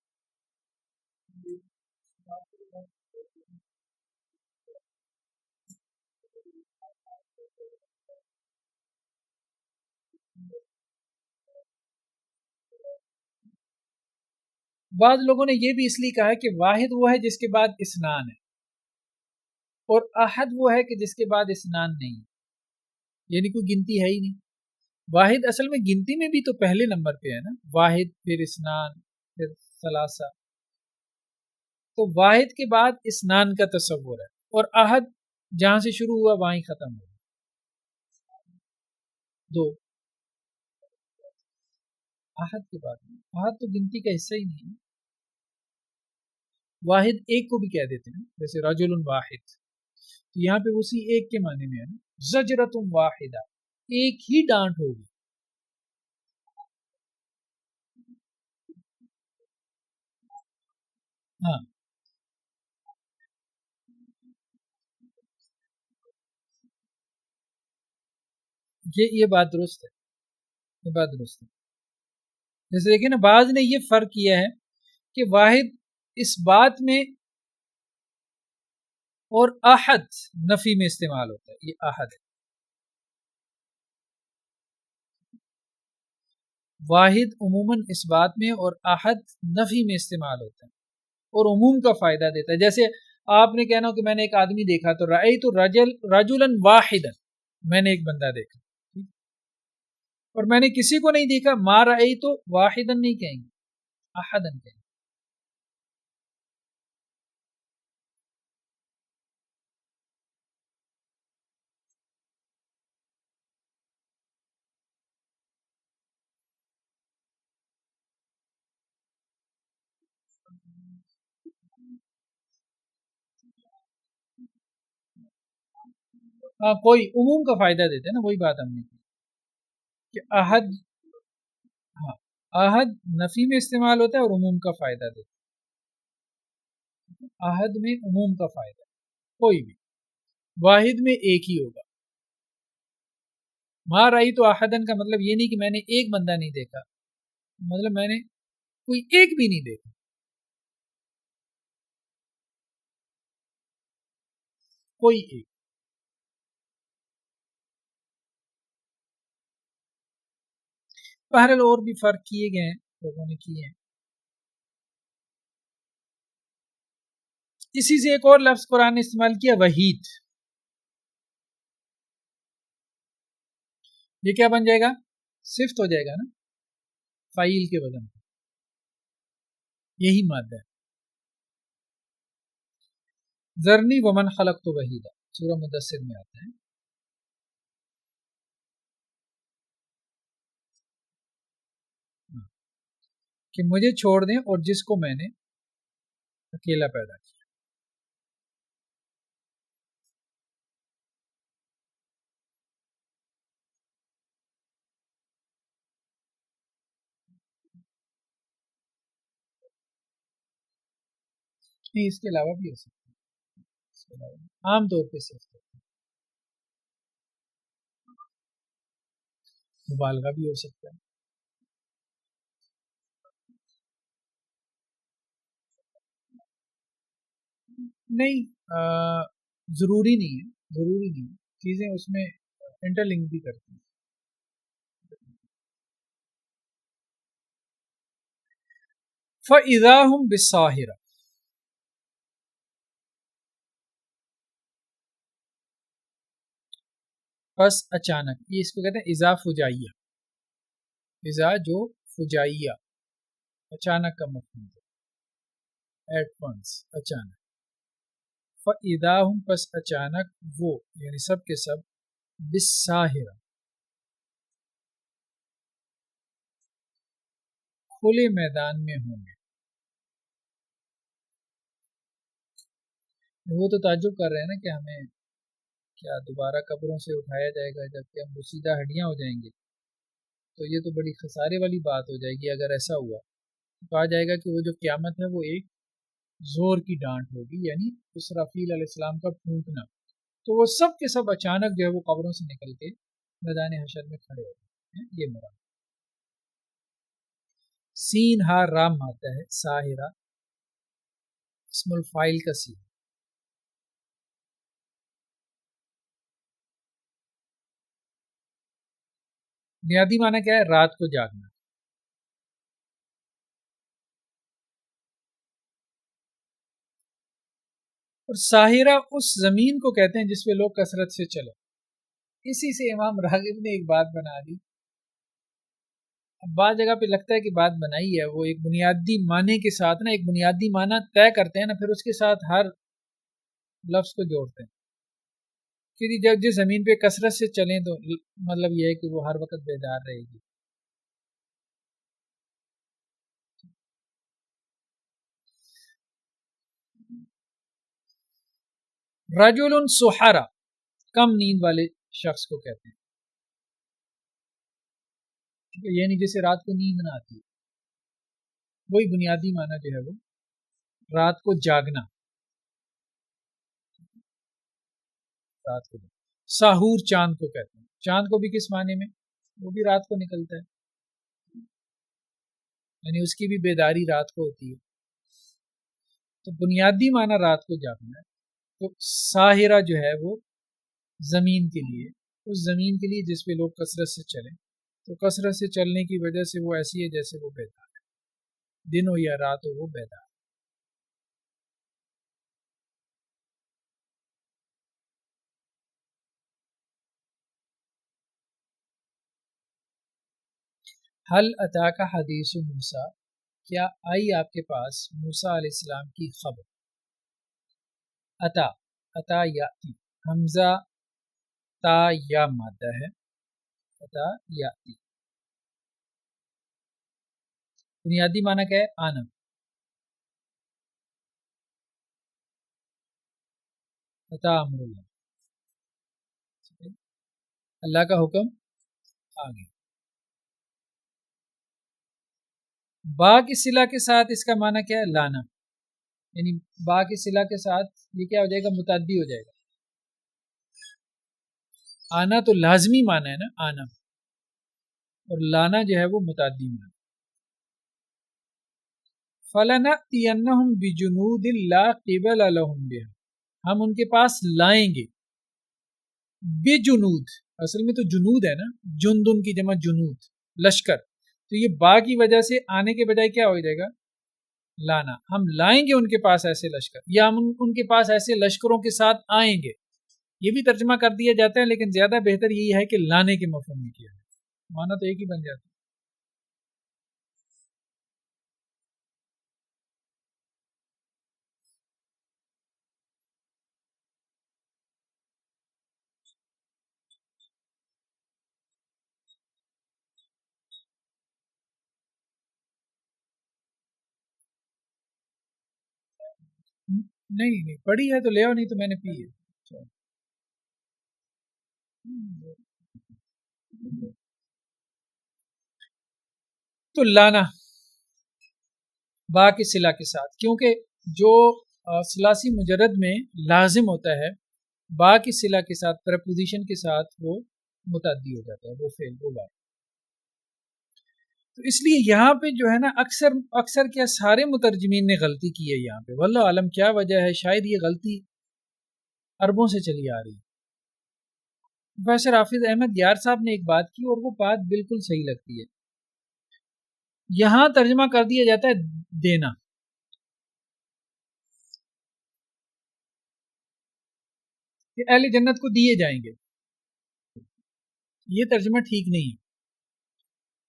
بعض لوگوں نے یہ بھی اس لیے کہا ہے کہ واحد وہ ہے جس کے بعد اسنان ہے، اور احد وہ ہے کہ جس کے بعد اسنان نہیں ہے، یعنی کوئی گنتی ہے ہی نہیں۔ واحد اصل میں گنتی میں بھی تو پہلے نمبر پہ ہے نا، واحد پھر اسنان پھر ثلاثہ، تو واحد کے بعد اسنان کا تصور ہے، اور احد جہاں سے شروع ہوا وہیں ختم ہوا، دو احد کے بعد، احد تو گنتی کا حصہ ہی نہیں ہے۔ واحد ایک کو بھی کہہ دیتے ہیں، جیسے رجل واحد، یہاں پہ اسی ایک کے معنی میں ہے نا، زجرۃ واحدہ، ایک ہی ڈانٹ ہوگی۔ ہاں یہ بات درست ہے، یہ بات درست ہے۔ جیسے دیکھیں نا، بعض نے یہ فرق کیا ہے کہ واحد اس بات میں اور احد نفی میں استعمال ہوتا ہے، یہ احد ہے۔ واحد عموماً اس بات میں اور احد نفی میں استعمال ہوتا ہے اور عموم کا فائدہ دیتا ہے۔ جیسے آپ نے کہنا ہو کہ میں نے ایک آدمی دیکھا تو رأیت رجلا واحدا، میں نے ایک بندہ دیکھا، اور میں نے کسی کو نہیں دیکھا، ما رأیت واحدا نہیں کہیں گے، احدا کہیں گے۔ ہاں کوئی عموم کا فائدہ دیتے ہیں نا، وہی بات ہم نے کی کہ احد، ہاں احد نفی میں استعمال ہوتا ہے اور عموم کا فائدہ دیتا ہے۔ احد میں عموم کا فائدہ، کوئی بھی، واحد میں ایک ہی ہوگا۔ ما رأیت تو احدن کا مطلب یہ نہیں کہ میں نے ایک بندہ نہیں دیکھا، مطلب میں نے کوئی ایک بھی نہیں دیکھا، کوئی ایک۔ بہرحال اور بھی فرق کیے گئے ہیں، لوگوں نے کیے ہیں۔ اسی سے ایک اور لفظ قرآن نے استعمال کیا، وحید، یہ کیا بن جائے گا؟ صفت ہو جائے گا نا، فاعل کے وزن، یہی مادہ ہے۔ ذرنی ومن خلقت وحیدا، سورہ مدثر میں آتا ہے۔ کہ مجھے چھوڑ دیں اور جس کو میں نے اکیلا پیدا کیا۔ نہیں، اس کے علاوہ بھی ہو سکتا ہے، اس کے علاوہ عام طور پہ صرف مبالغہ بھی ہو سکتا ہے۔ نہیں ضروری نہیں ہے، ضروری نہیں ہے، چیزیں اس میں انٹر لنک بھی کرتی ہیں۔ فَإِذَا هُمْ بِالسَّاهِرَةِ، پس اچانک، یہ اس کو کہتے ہیں اذا فجائیہ، اذا جو فجائیہ، اچانک کا مفہوم ہے، ایٹ ونس، اچانک۔ فَإِذَا هُمْ، پس اچانک وہ، یعنی سب کے سب، بِالسَّاهِرَةِ، کھلے میدان میں ہوں گے. وہ تو تعجب کر رہے ہیں نا کہ ہمیں کیا دوبارہ قبروں سے اٹھایا جائے گا جبکہ ہم بوسیدہ ہڈیاں ہو جائیں گے؟ تو یہ تو بڑی خسارے والی بات ہو جائے گی اگر ایسا ہوا. تو کہا جائے گا کہ وہ جو قیامت ہے وہ ایک زور کی ڈانٹ ہوگی، یعنی اسرافیل علیہ السلام کا پھونکنا. تو وہ سب کے سب اچانک جو ہے وہ قبروں سے نکل کے میدان حشر میں کھڑے ہو گئے ہیں. یہ مراد. سین ہا رام آتا ہے ساحرہ اسم الفائل کا سین. بنیادی معنی کیا ہے؟ رات کو جاگنا. اور ساحرہ اس زمین کو کہتے ہیں جس پہ لوگ کثرت سے چلے. اسی سے امام راغب نے ایک بات بنا دی. اب بعض جگہ پہ لگتا ہے کہ بات بنائی ہے، وہ ایک بنیادی معنی کے ساتھ نا، ایک بنیادی معنی طے کرتے ہیں نا، پھر اس کے ساتھ ہر لفظ کو جوڑتے ہیں. کیونکہ جب جس زمین پہ کثرت سے چلیں تو مطلب یہ ہے کہ وہ ہر وقت بیدار رہے گی. رجل سحرا کم نیند والے شخص کو کہتے ہیں، یعنی جسے رات کو نیند نہ آتی. وہی بنیادی معنی جو ہے وہ رات کو جاگنا. رات کو ساحور چاند کو کہتے ہیں. چاند کو بھی کس معنی میں؟ وہ بھی رات کو نکلتا ہے، یعنی اس کی بھی بیداری رات کو ہوتی ہے. تو بنیادی معنی رات کو جاگنا ہے. تو ساحرہ جو ہے وہ زمین کے لیے، اس زمین کے لیے جس پہ لوگ کثرت سے چلیں. تو کثرت سے چلنے کی وجہ سے وہ ایسی ہے جیسے وہ بیدار ہے، دن ہو یا رات ہو وہ بیدار. حل عطا کا حدیث موسیٰ، کیا آئی آپ کے پاس موسیٰ علیہ السلام کی خبر؟ عطا، عطا یاتی، حمزہ تا یا مادہ ہے، عطا یاتی. بنیادی معنی کیا ہے؟ آنا. عطا امر اللہ، اللہ کا حکم آ گیا. با کی صلہ کے ساتھ اس کا معنی کیا ہے؟ لانا. یعنی با کی صلہ کے ساتھ یہ کیا ہو جائے گا؟ متعدی ہو جائے گا. آنا تو لازمی معنی ہے نا، آنا، اور لانا جو ہے وہ متعدی معنی. فَلَنَأْتِيَنَّهُمْ بِجُنُودٍ لَا قِبَلَ لَهُمْ بِهَا، ہم ان کے پاس لائیں گے. بجنود، اصل میں تو جنود ہے نا، جندن کی جمع جنود، لشکر. تو یہ با کی وجہ سے آنے کے بجائے کیا ہو جائے گا؟ لانا. ہم لائیں گے ان کے پاس ایسے لشکر، یا ہم ان کے پاس ایسے لشکروں کے ساتھ آئیں گے. یہ بھی ترجمہ کر دیا جاتا ہے لیکن زیادہ بہتر یہی ہے کہ لانے کے مفہوم میں کیا ہے، معنی تو ایک ہی بن جاتا ہے. نہیں پڑھی ہے تو لے آؤ، نہیں تو میں نے پی ہے. تو لانا با کے صلہ کے ساتھ، کیونکہ جو ثلاثی مجرد میں لازم ہوتا ہے با کی صلہ کے ساتھ، پریپوزیشن کے ساتھ وہ متعدی ہو جاتا ہے، وہ فعل وہ بات. تو اس لیے یہاں پہ جو ہے نا اکثر کیا سارے مترجمین نے غلطی کی ہے یہاں پہ. واللہ عالم کیا وجہ ہے، شاید یہ غلطی عربوں سے چلی آ رہی ہے. پروفیسر حافظ احمد یار صاحب نے ایک بات کی اور وہ بات بالکل صحیح لگتی ہے. یہاں ترجمہ کر دیا جاتا ہے دینا، کہ اہل جنت کو دیے جائیں گے. یہ ترجمہ ٹھیک نہیں ہے،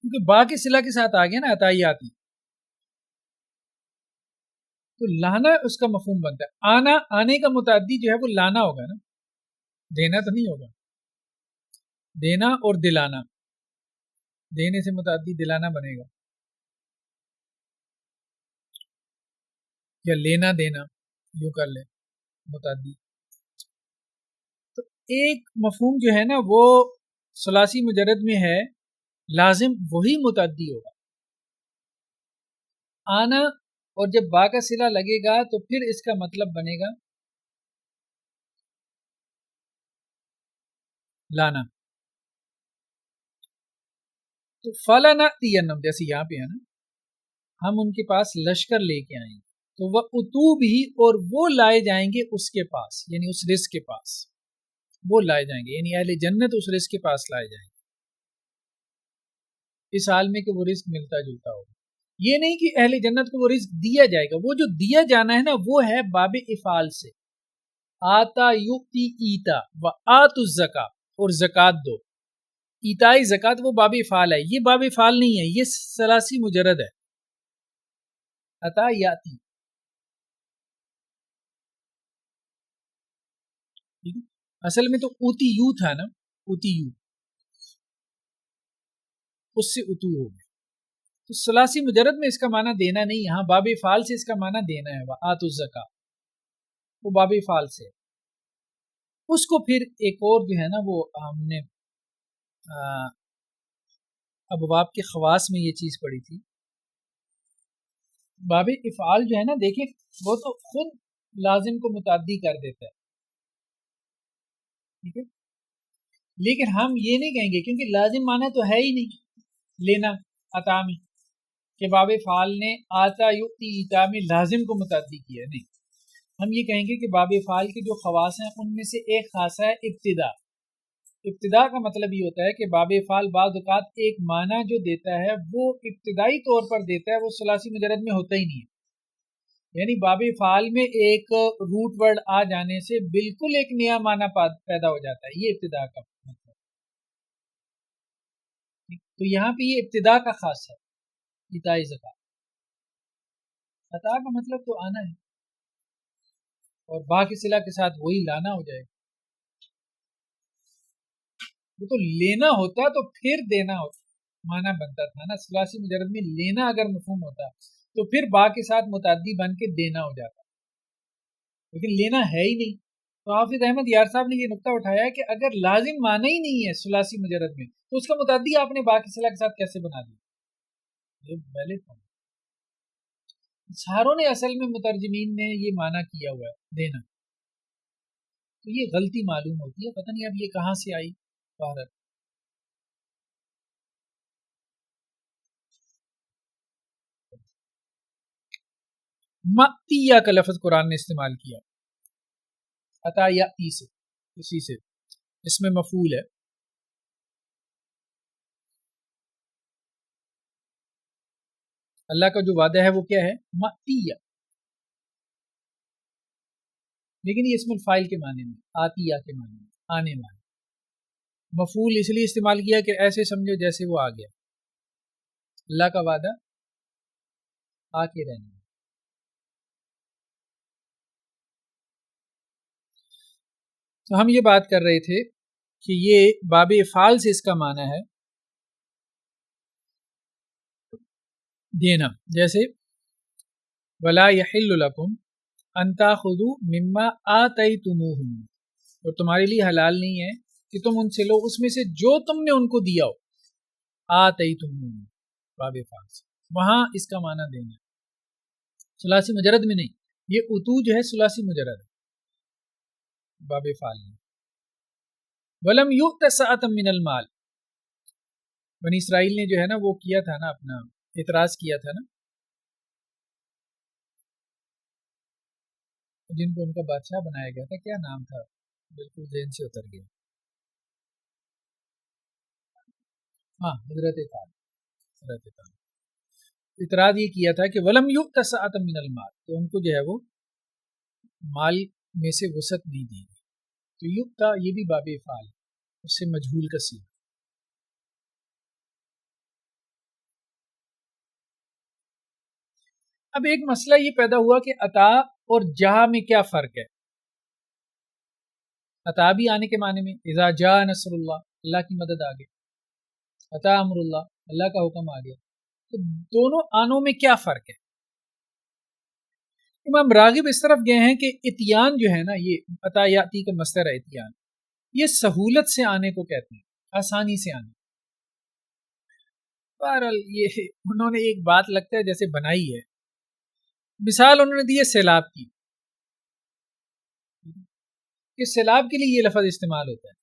کیونکہ با کے صلہ کے ساتھ آ گیا نا عطایاتی، تو لانا اس کا مفہوم بنتا ہے. آنا، آنے کا متعدی جو ہے وہ لانا ہوگا نا، دینا تو نہیں ہوگا. دینا اور دلانا، دینے سے متعدی دلانا بنے گا. یا لینا دینا، یوں کر لیں متعدی. تو ایک مفہوم جو ہے نا وہ ثلاثی مجرد میں ہے، لازم وہی متعدی ہوگا. آنا، اور جب با کا صلہ لگے گا تو پھر اس کا مطلب بنے گا لانا. تو فَلَنَأْتِيَنَّهُمْ جیسے یہاں پہ ہے نا، ہم ان کے پاس لشکر لے کے آئیں گے. تو وہ اتوب ہی، اور وہ لائے جائیں گے اس کے پاس، یعنی اس رزق کے پاس وہ لائے جائیں گے، یعنی اہل جنت اس رزق کے پاس لائے جائیں گے اس حال میں کہ وہ رزق ملتا جلتا ہوگا. یہ نہیں کہ اہل جنت کو وہ رزق دیا جائے گا، وہ جو دیا جانا ہے نا وہ ہے باب افعال سے. آتا یؤتی ایتا و آتوا الزکاۃ، اور زکوٰۃ دو. ایتائی زکوٰۃ وہ باب افعال ہے، یہ باب افعال نہیں ہے، یہ ثلاثی مجرد ہے. عطا یاتی، اصل میں تو اوتی یو تھا نا، اوتی یو، اس سے اتو ہو گیا. تو ثلاثی مجرد میں اس کا معنی دینا نہیں، یہاں باب فعال سے اس کا معنی دینا ہے. وآتوا الزکاۃ وہ باب فعال سے. اس کو پھر ایک اور جو ہے نا وہ ہم نے ابواب کے خواص میں یہ چیز پڑھی تھی. باب افعال جو ہے نا، دیکھیں وہ تو خود لازم کو متعدی کر دیتا ہے، ٹھیک ہے، لیکن ہم یہ نہیں کہیں گے کیونکہ لازم معنی تو ہے ہی نہیں لینا عطا میں کہ باب فعال نے آتا یؤتی ایتا میں لازم کو متعدی کیا. نہیں، ہم یہ کہیں گے کہ باب فعال کے جو خواص ہیں ان میں سے ایک خاصہ ہے ابتدا. ابتدا کا مطلب یہ ہوتا ہے کہ باب فعال بعض اوقات ایک معنی جو دیتا ہے وہ ابتدائی طور پر دیتا ہے، وہ ثلاثی مجرد میں ہوتا ہی نہیں ہے. یعنی باب فعال میں ایک روٹ ورڈ آ جانے سے بالکل ایک نیا معنی پیدا ہو جاتا ہے، یہ ابتدا کا مطلب. تو یہاں پہ یہ ابتدا کا خاص ہے ایتاء زکوٰۃ. عطا کا مطلب تو آنا ہے، اور با کے صلہ کے ساتھ وہی لانا ہو جائے گا. وہ تو لینا ہوتا تو پھر دینا ہوتا، معنی بنتا تھا نا. ثلاثی مجرد میں لینا اگر مفہوم ہوتا تو پھر با کے ساتھ متعدی بن کے دینا ہو جاتا، لیکن لینا ہے ہی نہیں. تو حافظ احمد یار صاحب نے یہ نقطہ اٹھایا ہے کہ اگر لازم معنی ہی نہیں ہے ثلاثی مجرد میں تو اس کا متعدی آپ نے با کے صلہ کے ساتھ کیسے بنا دیا؟ یہ ویلڈ پوائنٹ. ساروں نے اصل میں مترجمین نے یہ معنی کیا ہوا ہے دینا، تو یہ غلطی معلوم ہوتی ہے، پتہ نہیں اب یہ کہاں سے آئی. بہرحال مَأْتِیَّ کا لفظ قرآن نے استعمال کیا، عطا یاتی سے، اسی سے اس میں مفعول ہے. اللہ کا جو وعدہ ہے وہ کیا ہے؟ مَأْتِیَّ، لیکن یہ اسم الفاعل کے معنی میں، آتیہ کے معنی میں، آنے والا. مفعول اس لیے استعمال کیا کہ ایسے سمجھو جیسے وہ آ گیا، اللہ کا وعدہ آ کے رہنا. تو ہم یہ بات کر رہے تھے کہ یہ باب افعال سے اس کا معنی ہے دینا. جیسے ولا یحل لکم ان تاخذوا مما آتیتموہم، اور تمہارے لیے حلال نہیں ہے کہ تم ان سے لو اس میں سے جو تم نے ان کو دیا ہو. آتیتموہم باب افعال سے، وہاں اس کا معنی دینا، ثلاثی مجرد میں نہیں. یہ اتو جو ہے ثلاثی مجرد ہے باب افعال میں. ولم یؤت سعۃ من المال، بنی اسرائیل نے جو ہے نا وہ کیا تھا نا، اپنا اعتراض کیا تھا نا، جن کو ان کا بادشاہ بنایا گیا تھا، کیا نام تھا بالکل ذہن سے اتر گیا. ہاں، حضرت طالب. اعتراض یہ کیا تھا کہ ولم یؤت سعۃ من المال، تو ان کو جو ہے وہ مال میں سے وسعت نہیں دی گئی. تو یؤتا یہ بھی باب افعال ہے، اس سے مجہول کا صیغہ. اب ایک مسئلہ یہ پیدا ہوا کہ عطا اور جہاں میں کیا فرق ہے. عطا بھی آنے کے معنی میں، اذا جاء نصر اللہ، اللہ کی مدد آ گئی. عطا امر اللہ، اللہ کا حکم آ گیا. تو دونوں آنوں میں کیا فرق ہے؟ امام راغب اس طرف گئے ہیں کہ اتیان جو ہے نا، یہ عطایاتی کا مصدر ہے اتیان، یہ سہولت سے آنے کو کہتے ہیں، آسانی سے آنے۔ بہرحال یہ انہوں نے ایک بات لگتا ہے جیسے بنائی ہے، مثال انہوں نے دی ہے سیلاب کی، کہ سیلاب کے لیے یہ لفظ استعمال ہوتا ہے،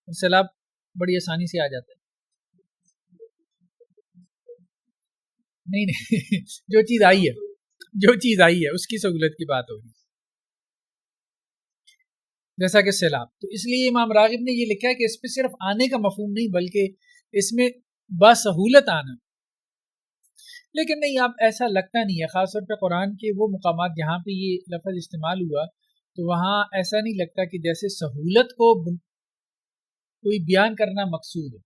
سیلاب بڑی آسانی سے آ جاتا ہے۔ نہیں جو چیز آئی ہے اس کی سہولت کی بات ہوگی، جیسا کہ سیلاب۔ تو اس لیے امام راغب نے یہ لکھا ہے کہ اس پہ صرف آنے کا مفہوم نہیں بلکہ اس میں باسہولت آنا، لیکن نہیں، اب ایسا لگتا نہیں ہے، خاص طور پہ قرآن کے وہ مقامات جہاں پہ یہ لفظ استعمال ہوا تو وہاں ایسا نہیں لگتا کہ جیسے سہولت کو کوئی بیان کرنا مقصود ہے۔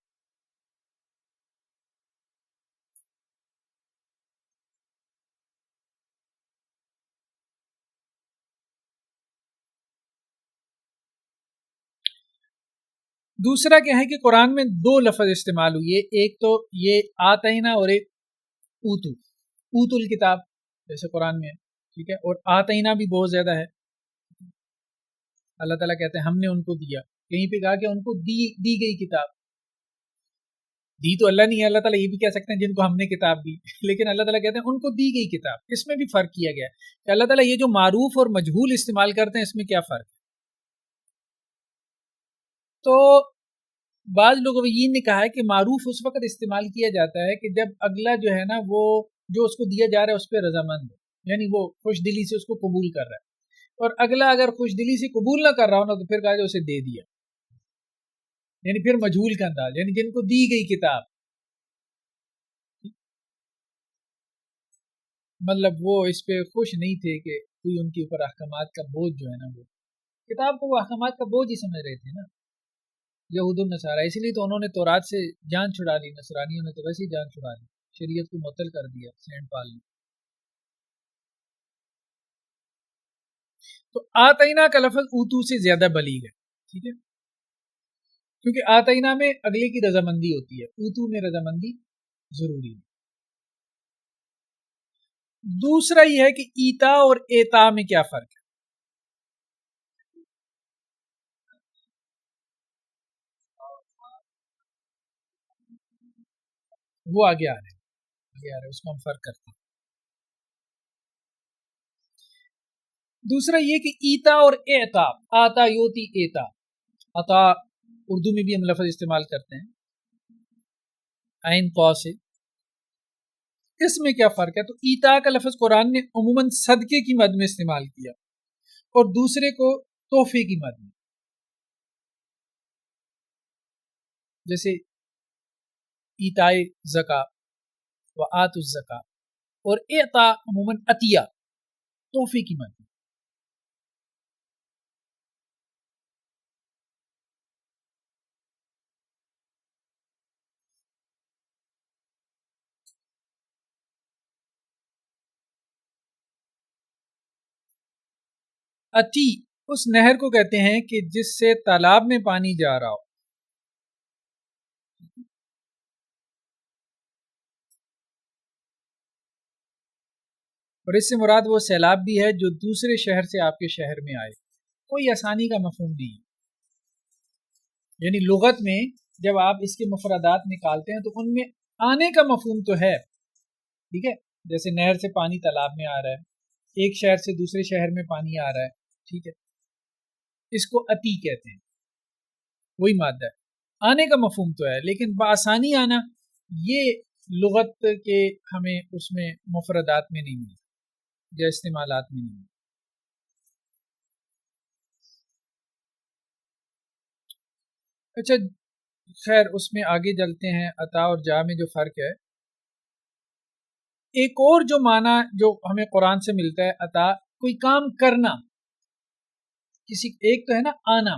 دوسرا کیا ہے کہ قرآن میں دو لفظ استعمال ہوئی ہے، ایک تو یہ آتینا اور ایک اوتو الکتاب، جیسے قرآن میں ہے، ٹھیک ہے، اور آتینا بھی بہت زیادہ ہے، اللہ تعالیٰ کہتے ہیں ہم نے ان کو دیا، کہیں پہ کہا کہ ان کو دی گئی کتاب، دی تو اللہ نہیں ہے، اللہ تعالیٰ یہ بھی کہہ سکتے ہیں جن کو ہم نے کتاب دی، لیکن اللہ تعالیٰ کہتے ہیں ان کو دی گئی کتاب۔ اس میں بھی فرق کیا گیا ہے کہ اللہ تعالیٰ یہ جو معروف اور مجہول استعمال کرتے ہیں اس میں کیا فرق ہے۔ تو بعض لغویین نے کہا ہے کہ معروف اس وقت استعمال کیا جاتا ہے کہ جب اگلا جو ہے نا وہ جو اس کو دیا جا رہا ہے اس پہ رضامند ہے، یعنی وہ خوش دلی سے اس کو قبول کر رہا ہے، اور اگلا اگر خوش دلی سے قبول نہ کر رہا ہو نا تو پھر کہا جو اسے دے دیا، یعنی پھر مجہول کا انداز، یعنی جن کو دی گئی کتاب، مطلب وہ اس پہ خوش نہیں تھے کہ کوئی ان کے اوپر احکامات کا بوجھ جو ہے نا، وہ کتاب کو وہ احکامات کا بوجھ ہی سمجھ رہے تھے نا یہود النصارہ، اسی لیے تو انہوں نے تورات سے جان چھڑا لی، نصرانیوں نے تو ویسے ہی جان چھڑا لی، شریعت کو معطل کر دیا سینٹ پال نے۔ تو آتینا کا لفظ اوتو سے زیادہ بلیغ ہے، ٹھیک ہے، کیونکہ آتینا میں اگلے کی رضامندی ہوتی ہے، اوتو میں رضامندی ضروری ہے۔ دوسرا یہ ہے کہ ایتا اور ایتا میں کیا فرق ہے۔ وہ آگے آ رہے ہیں اس کو ہم فرق کرتے ہیں۔ دوسرا یہ کہ ایتا اور اعطا، آتا یوتی ایتا، عطا اردو میں بھی ہم لفظ استعمال کرتے ہیں عین قا سے، اس میں کیا فرق ہے؟ تو ایتا کا لفظ قرآن نے عموماً صدقے کی مد میں استعمال کیا اور دوسرے کو تحفے کی مد میں، جیسے ایتائے زکاۃ و آت الزکاۃ، اور اعطا عموماً عطیہ، تحفے کی مد میں۔ اتی اس نہر کو کہتے ہیں کہ جس سے تالاب میں پانی جا رہا ہو، اور اس سے مراد وہ سیلاب بھی ہے جو دوسرے شہر سے آپ کے شہر میں آئے، کوئی آسانی کا مفہوم نہیں ہے، یعنی لغت میں جب آپ اس کے مفردات نکالتے ہیں تو ان میں آنے کا مفہوم تو ہے، ٹھیک ہے، جیسے نہر سے پانی تالاب میں آ رہا ہے، ایک شہر سے دوسرے شہر میں پانی آ رہا ہے، ٹھیک ہے، اس کو اتی کہتے ہیں، وہی مادہ ہے، آنے کا مفہوم تو ہے، لیکن بآسانی آنا یہ لغت کے ہمیں اس میں مفردات میں نہیں ملتا یا استعمالات میں نہیں ملتا۔ اچھا خیر، اس میں آگے چلتے ہیں، عطا اور جا میں جو فرق ہے، ایک اور جو معنی جو ہمیں قرآن سے ملتا ہے عطا، کوئی کام کرنا، کسی ایک تو ہے نا آنا،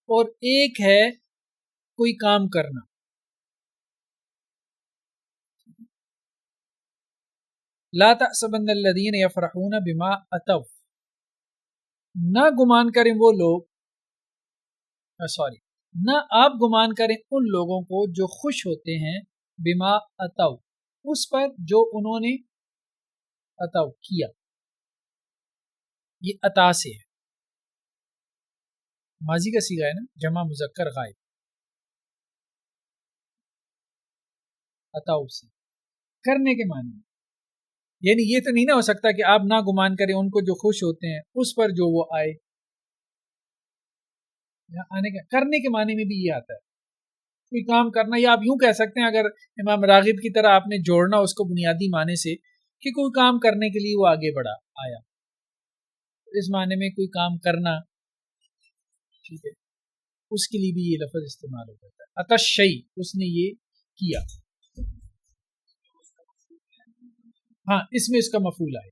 اور ایک ہے کوئی کام کرنا۔ لا تحسبن الذین یفرحون بما اتوا، نہ گمان کریں وہ لوگ، نہ آپ گمان کریں ان لوگوں کو جو خوش ہوتے ہیں بما اتوا، اس پر جو انہوں نے اتوا کیا، یہ عطا سے ہے، ماضی کا صیغہ ہے نا، جمع مذکر غائب، عطا سے کرنے کے معنی میں، یعنی یہ تو نہیں نہ ہو سکتا کہ آپ نہ گمان کریں ان کو جو خوش ہوتے ہیں اس پر جو وہ آئے، آنے کا کرنے کے معنی میں بھی یہ آتا ہے، کوئی کام کرنا، یا آپ یوں کہہ سکتے ہیں اگر امام راغب کی طرح آپ نے جوڑنا اس کو بنیادی معنی سے کہ کوئی کام کرنے کے لیے وہ آگے بڑھا آیا، اس معنی میں کوئی کام کرنا، ٹھیک ہے، اس کے لیے بھی یہ لفظ استعمال ہو جاتا ہے، عطا شیء، اس نے یہ کیا، ہاں اس میں اس کا مفعول آئے،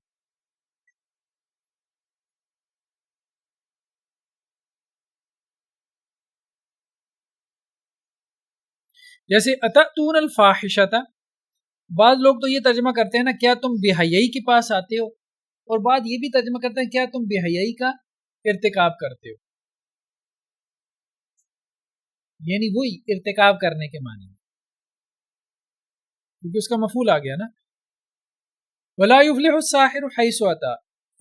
جیسے اتأتون الفاحشۃ، بعض لوگ تو یہ ترجمہ کرتے ہیں نا کیا تم بے حیائی کے پاس آتے ہو، اور بعض یہ بھی ترجمہ کرتے ہیں کیا تم بے حیائی کا ارتکاب کرتے ہو، یعنی وہی ارتکاب کرنے کے معنی میں، کیونکہ اس کا مفعول آ گیا نا، ولا یفلح الساحر حیث اتی،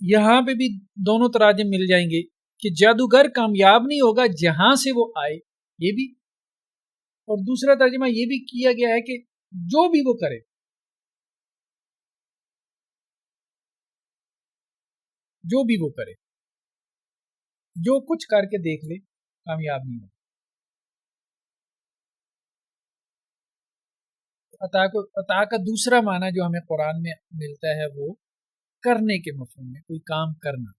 یہاں پہ بھی دونوں تراجم مل جائیں گے کہ جادوگر کامیاب نہیں ہوگا جہاں سے وہ آئے، یہ بھی، اور دوسرا ترجمہ یہ بھی کیا گیا ہے کہ جو بھی وہ کرے، جو بھی وہ کرے، جو کچھ کر کے دیکھ لے کامیاب نہیں ہوگا۔ عطا کا دوسرا معنی جو ہمیں قرآن میں ملتا ہے وہ کرنے کے مفہوم میں، کوئی کام کرنا،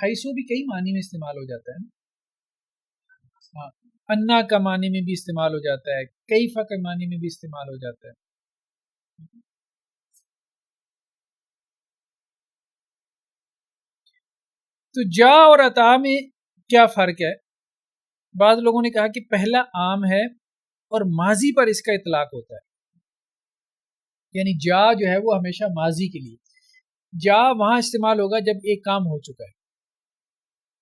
حیثو بھی کئی معنی میں استعمال ہو جاتا ہے نا، ہاں، انا کا معنی میں بھی استعمال ہو جاتا ہے، کیفا کا معنی میں بھی استعمال ہو جاتا ہے، تو جا اور عطا میں کیا فرق ہے؟ بعض لوگوں نے کہا کہ پہلا عام ہے اور ماضی پر اس کا اطلاق ہوتا ہے، یعنی جا جو ہے وہ ہمیشہ ماضی کے لیے، جا وہاں استعمال ہوگا جب ایک کام ہو چکا ہے،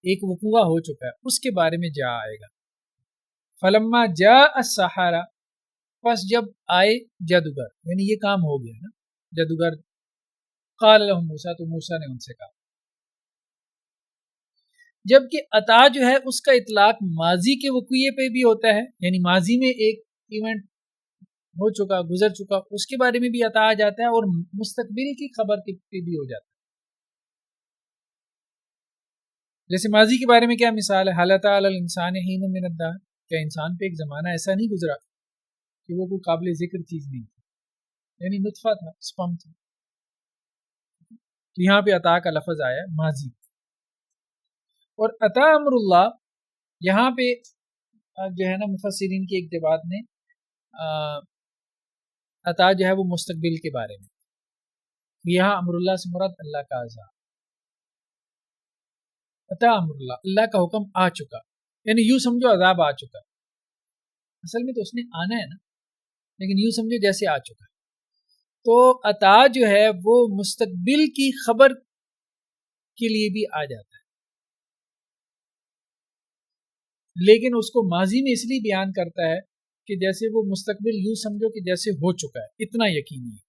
ایک وقوع ہو چکا ہے، اس کے بارے میں جا آئے گا، فلما جاء السحرہ، پس جب آئے جادوگر، یعنی یہ کام ہو گیا نا، جادوگر، قال لهم موسیٰ، تو موسیٰ نے ان سے کہا، جبکہ عطا جو ہے اس کا اطلاق ماضی کے وقوعے پہ بھی ہوتا ہے، یعنی ماضی میں ایک ایونٹ ہو چکا، گزر چکا، اس کے بارے میں بھی عطا آ جاتا ہے، اور مستقبل کی خبر پہ بھی ہو جاتا ہے، جیسے ماضی کے بارے میں کیا مثال ہے، حالت علی الانسان حین من الدہر، کیا انسان پہ ایک زمانہ ایسا نہیں گزرا کہ وہ کوئی قابل ذکر چیز نہیں تھی، یعنی نطفہ تھا، سپم تھا، تو یہاں پہ عطا کا لفظ آیا ماضی، اور عطا امر اللہ، یہاں پہ جو ہے نا مفسرین کی ایک جماعت نے عطا جو ہے وہ مستقبل کے بارے میں، یہاں امر اللہ سے مراد اللہ کا عذاب، عطا امر اللہ، اللہ کا حکم آ چکا، یعنی یوں سمجھو عذاب آ چکا، اصل میں تو اس نے آنا ہے نا، لیکن یوں سمجھو جیسے آ چکا، تو عطا جو ہے وہ مستقبل کی خبر کے لیے بھی آ جاتا ہے، لیکن اس کو ماضی میں اس لیے بیان کرتا ہے کہ جیسے وہ مستقبل یوں سمجھو کہ جیسے ہو چکا ہے، اتنا یقینی ہے،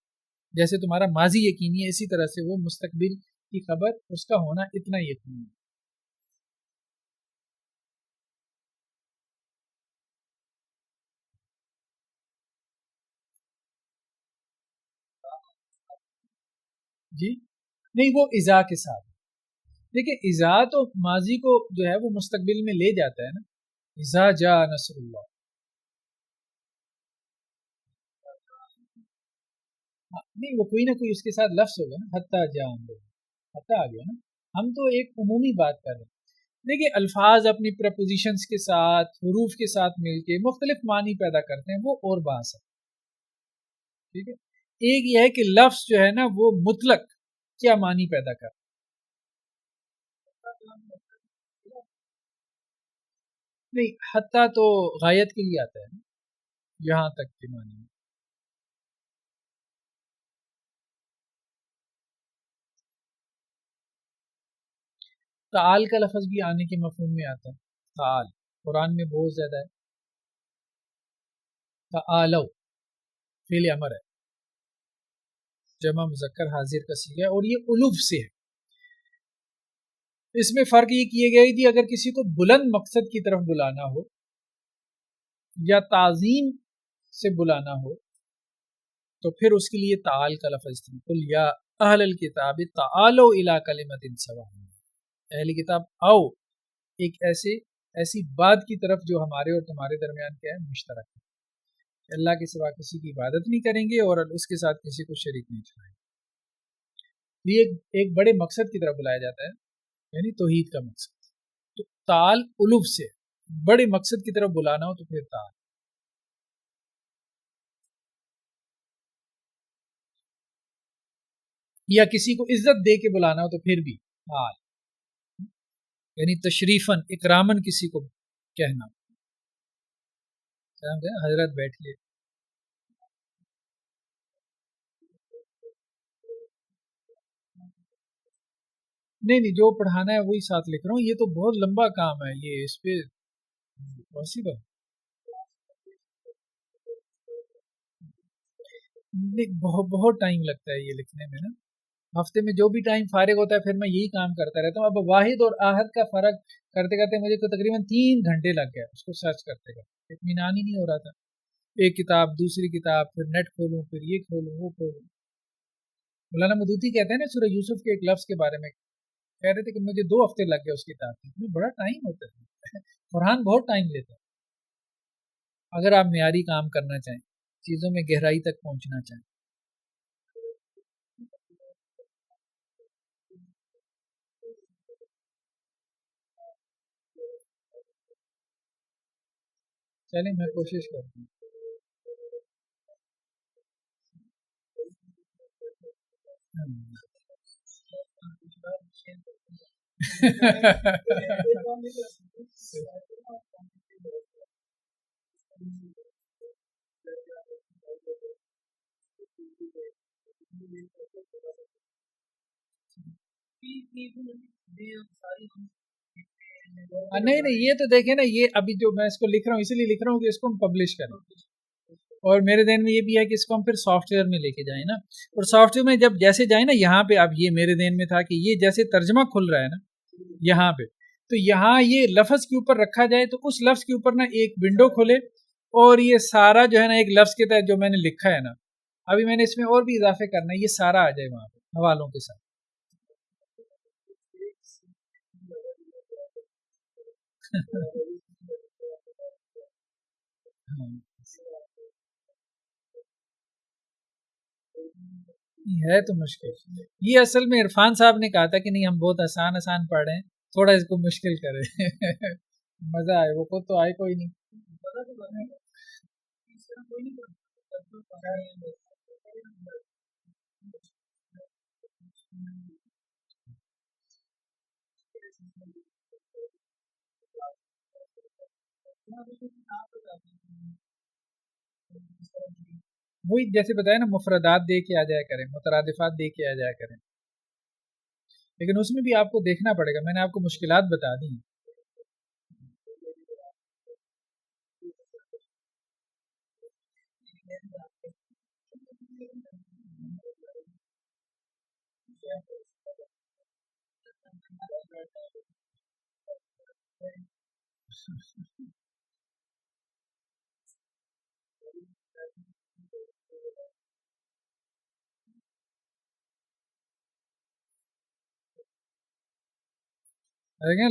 جیسے تمہارا ماضی یقینی ہے اسی طرح سے وہ مستقبل کی خبر اس کا ہونا اتنا یقینی ہے۔ جی نہیں، وہ اذا کے ساتھ، دیکھیں اذا تو ماضی کو جو ہے وہ مستقبل میں لے جاتا ہے نا، اذا جاء نصر اللہ، نہیں وہ کوئی نہ کوئی اس کے ساتھ لفظ ہوگا نا، حتی جاء امر اللہ، حتی آ گیا نا، ہم تو ایک عمومی بات کر رہے ہیں، دیکھیں الفاظ اپنی پریپوزیشنز کے ساتھ، حروف کے ساتھ مل کے مختلف معنی پیدا کرتے ہیں، وہ اور بحث ہے، ٹھیک ہے، ایک یہ ہے کہ لفظ جو ہے نا وہ مطلق کیا معنی پیدا کرتا ہے، نہیں حتیٰ تو غایت کے لیے آتا ہے نا، یہاں تک کے معنی میں، تعال کا لفظ بھی آنے کے مفہوم میں آتا ہے، تعال قرآن میں بہت زیادہ ہے، تعالو، فعل امر ہے، جمع مذکر حاضر کا صیغہ ہے، اور یہ الوف سے ہے۔ اس میں فرق یہ کیے گئے کہ اگر کسی کو بلند مقصد کی طرف بلانا ہو یا تعظیم سے بلانا ہو تو پھر اس کے لیے تعال کا لفظ استعمال، قل یا اہل الکتاب تعالوا الی کلمۃ سواء، اہل کتاب آؤ ایک ایسی بات کی طرف جو ہمارے اور تمہارے درمیان کیا ہے، مشترک ہے، اللہ کے سوا کسی کی عبادت نہیں کریں گے اور اس کے ساتھ کسی کو شریک نہیں ٹھہرائیں گے۔ یہ ایک بڑے مقصد کی طرف بلایا جاتا ہے، یعنی توحید کا مقصد۔ تو تعال الوف سے بڑے مقصد کی طرف بلانا ہو تو پھر تعال، یا کسی کو عزت دے کے بلانا ہو تو پھر بھی تعال، یعنی تشریفاً اکراماً کسی کو کہنا، حضرت بیٹھیے۔ نہیں جو پڑھانا ہے وہی ساتھ لکھ رہا ہوں، یہ تو بہت لمبا کام ہے، یہ اس پہ پاسبل نہیں، بہت ٹائم لگتا ہے یہ لکھنے میں نا، ہفتے میں جو بھی ٹائم فارغ ہوتا ہے پھر میں یہی کام کرتا رہتا ہوں۔ اب واحد اور آحد کا فرق کرتے کرتے مجھے تو تقریباً 3 گھنٹے لگ گیا اس کو سرچ کرتے کرتے، اطمینان ہی نہیں ہو رہا تھا، ایک کتاب دوسری کتاب، پھر نیٹ کھولوں، پھر یہ کھولوں وہ کھولوں۔ مولانا مدوتی کہتے ہیں نا سورہ یوسف کے ایک لفظ کے بارے میں، کہہ رہے تھے کہ مجھے 2 ہفتے لگ گئے اس کتاب میں، بڑا ٹائم ہوتا ہے قرآن بہت ٹائم لیتا ہے اگر آپ معیاری کام کرنا چاہیں، چیزوں میں گہرائی تک پہنچنا چاہیں۔ چلیں میں کوشش کرتا ہوں۔ نہیں یہ تو دیکھیں نا، یہ ابھی جو میں اس کو لکھ رہا ہوں اسی لیے لکھ رہا ہوں کہ اس کو ہم پبلش کریں، اور میرے ذہن میں یہ بھی ہے کہ اس کو ہم پھر سافٹ ویئر میں لے کے جائیں نا، اور سافٹ ویئر میں جب جیسے جائیں نا، یہاں پہ اب یہ میرے ذہن میں تھا کہ یہ جیسے ترجمہ کھل رہا ہے نا یہاں پہ، تو یہاں یہ لفظ کے اوپر رکھا جائے تو اس لفظ کے اوپر نا ایک ونڈو کھلے اور یہ سارا جو ہے نا ایک لفظ کے تحت جو میں نے لکھا ہے نا، ابھی میں نے اس میں اور بھی اضافے کرنا ہے، یہ سارا آ جائے وہاں پہ حوالوں کے ساتھ۔ ہے تو مشکل، یہ اصل میں عرفان صاحب نے کہا تھا کہ نہیں ہم بہت آسان آسان پڑھ رہے ہیں، تھوڑا اس کو مشکل کرے مزہ آئے، وہ خود تو آئے کوئی نہیں۔ وہی جیسے بتایا نا، مفردات دے کے آ جایا کریں، مترادفات دے کے آ جایا کریں، لیکن اس میں بھی آپ کو دیکھنا پڑے گا، میں نے آپ کو مشکلات بتا دی ہیں۔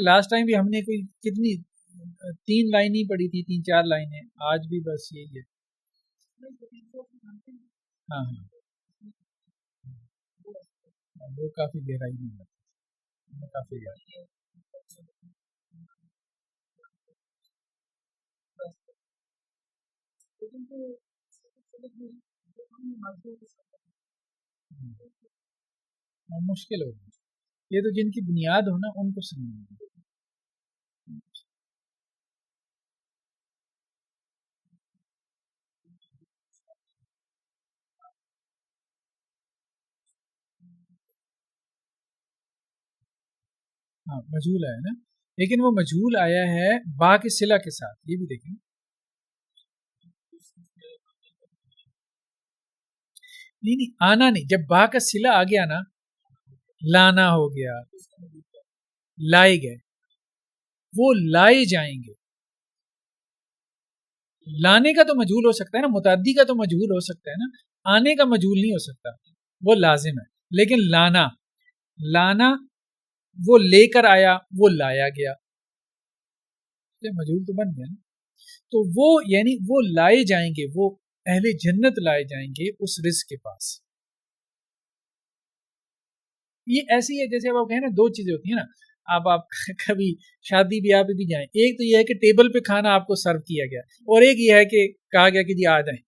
لاسٹ ٹائم بھی ہم نے کوئی کتنی 3 لائن ہی پڑھی تھی، 3-4 لائنیں، آج بھی بس یہی ہے۔ ہاں وہ کافی گہرائی میں ہے، کافی گہرائی۔ مشکل ہوگی، یہ تو جن کی بنیاد ہو نا ان کو سمجھنا۔ ہاں مجھول آیا نا، لیکن وہ مجھول آیا ہے با کے صلہ کے ساتھ، یہ بھی دیکھیں۔ نہیں نہیں آنا نہیں، جب با کا صلہ آ گیا نا، لانا ہو گیا، لائے گئے، وہ لائے جائیں گے. لانے کا تو مجہول ہو سکتا ہے نا، متعدی کا تو مجہول ہو سکتا ہے نا، آنے کا مجہول نہیں ہو سکتا، وہ لازم ہے. لیکن لانا، لانا وہ لے کر آیا، وہ لایا گیا، مجہول تو بن گیا نا. تو وہ یعنی وہ لائے جائیں گے، وہ اہل جنت لائے جائیں گے اس رزق کے پاس. یہ ایسی ہے جیسے اب آپ کہیں نا، دو چیزیں ہوتی ہیں نا. آپ کبھی شادی بیاہ پہ بھی جائیں، ایک تو یہ ہے کہ ٹیبل پہ کھانا آپ کو سرو کیا گیا، اور ایک یہ ہے کہ کہا گیا کہ جی آ جائیں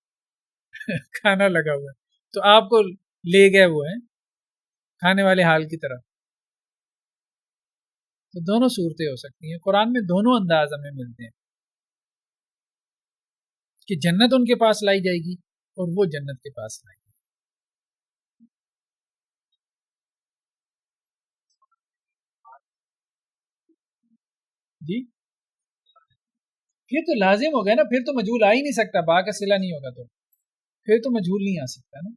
کھانا لگا ہوا ہے، تو آپ کو لے گئے وہ ہیں کھانے والے حال کی طرف. تو دونوں صورتیں ہو سکتی ہیں، قرآن میں دونوں انداز ہمیں ملتے ہیں کہ جنت ان کے پاس لائی جائے گی اور وہ جنت کے پاس لائی جائے گی. جی پھر تو لازم ہو گیا نا، پھر تو مجہول آ ہی نہیں سکتا، با کا صلہ نہیں ہوگا تو پھر تو مجہول نہیں آ سکتا نا.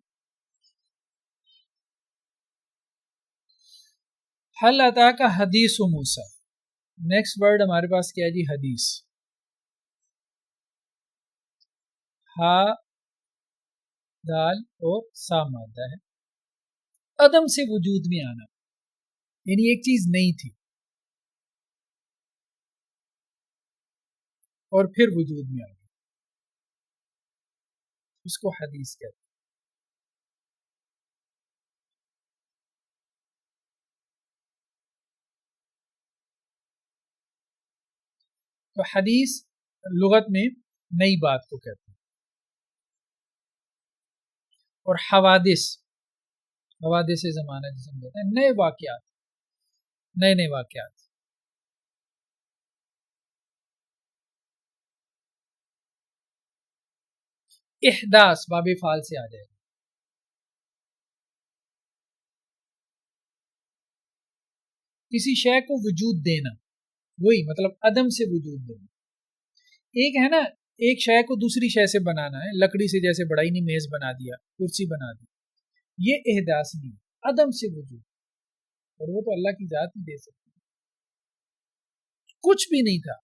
حل عطا کا حدیث و موسیٰ. نیکسٹ ورڈ ہمارے پاس کیا ہے جی؟ حدیث. ہا دال اور سا مادہ ہے. عدم سے وجود میں آنا، یعنی ایک چیز نہیں تھی اور پھر وجود میں آ گئی، اس کو حدیث کہتے ہیں. تو حدیث لغت میں نئی بات کو کہتے ہیں. اور حوادث، حوادث زمانہ جسے ہم کہتے ہیں، نئے واقعات، نئے نئے واقعات. احداث باب فعال سے آ جائے گا. کسی شے کو وجود دینا، وہی مطلب عدم سے وجود دینا. ایک ہے نا، ایک شے کو دوسری شے سے بنانا ہے، لکڑی سے جیسے بڑائی نہیں میز بنا دیا، کرسی بنا دی، یہ احداث نہیں، عدم سے وجود. اور وہ تو اللہ کی ذات ہی دے سکتی ہے. کچھ بھی نہیں تھا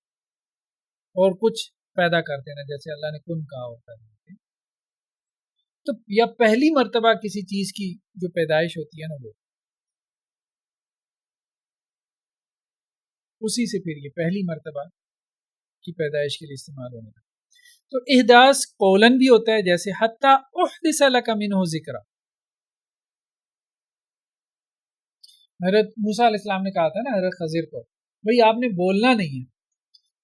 اور کچھ پیدا کر دینا، جیسے اللہ نے کن کہا ہوتا ہے. تو یا پہلی مرتبہ کسی چیز کی جو پیدائش ہوتی ہے نا، وہ اسی سے پھر یہ پہلی مرتبہ کی پیدائش کے لیے استعمال ہونے لگا. تو احداث قولن بھی ہوتا ہے، جیسے حتی احدث لک منہ ذکر. حضرت موسیٰ علیہ السلام نے کہا تھا نا حضرت خضر کو، بھئی آپ نے بولنا نہیں ہے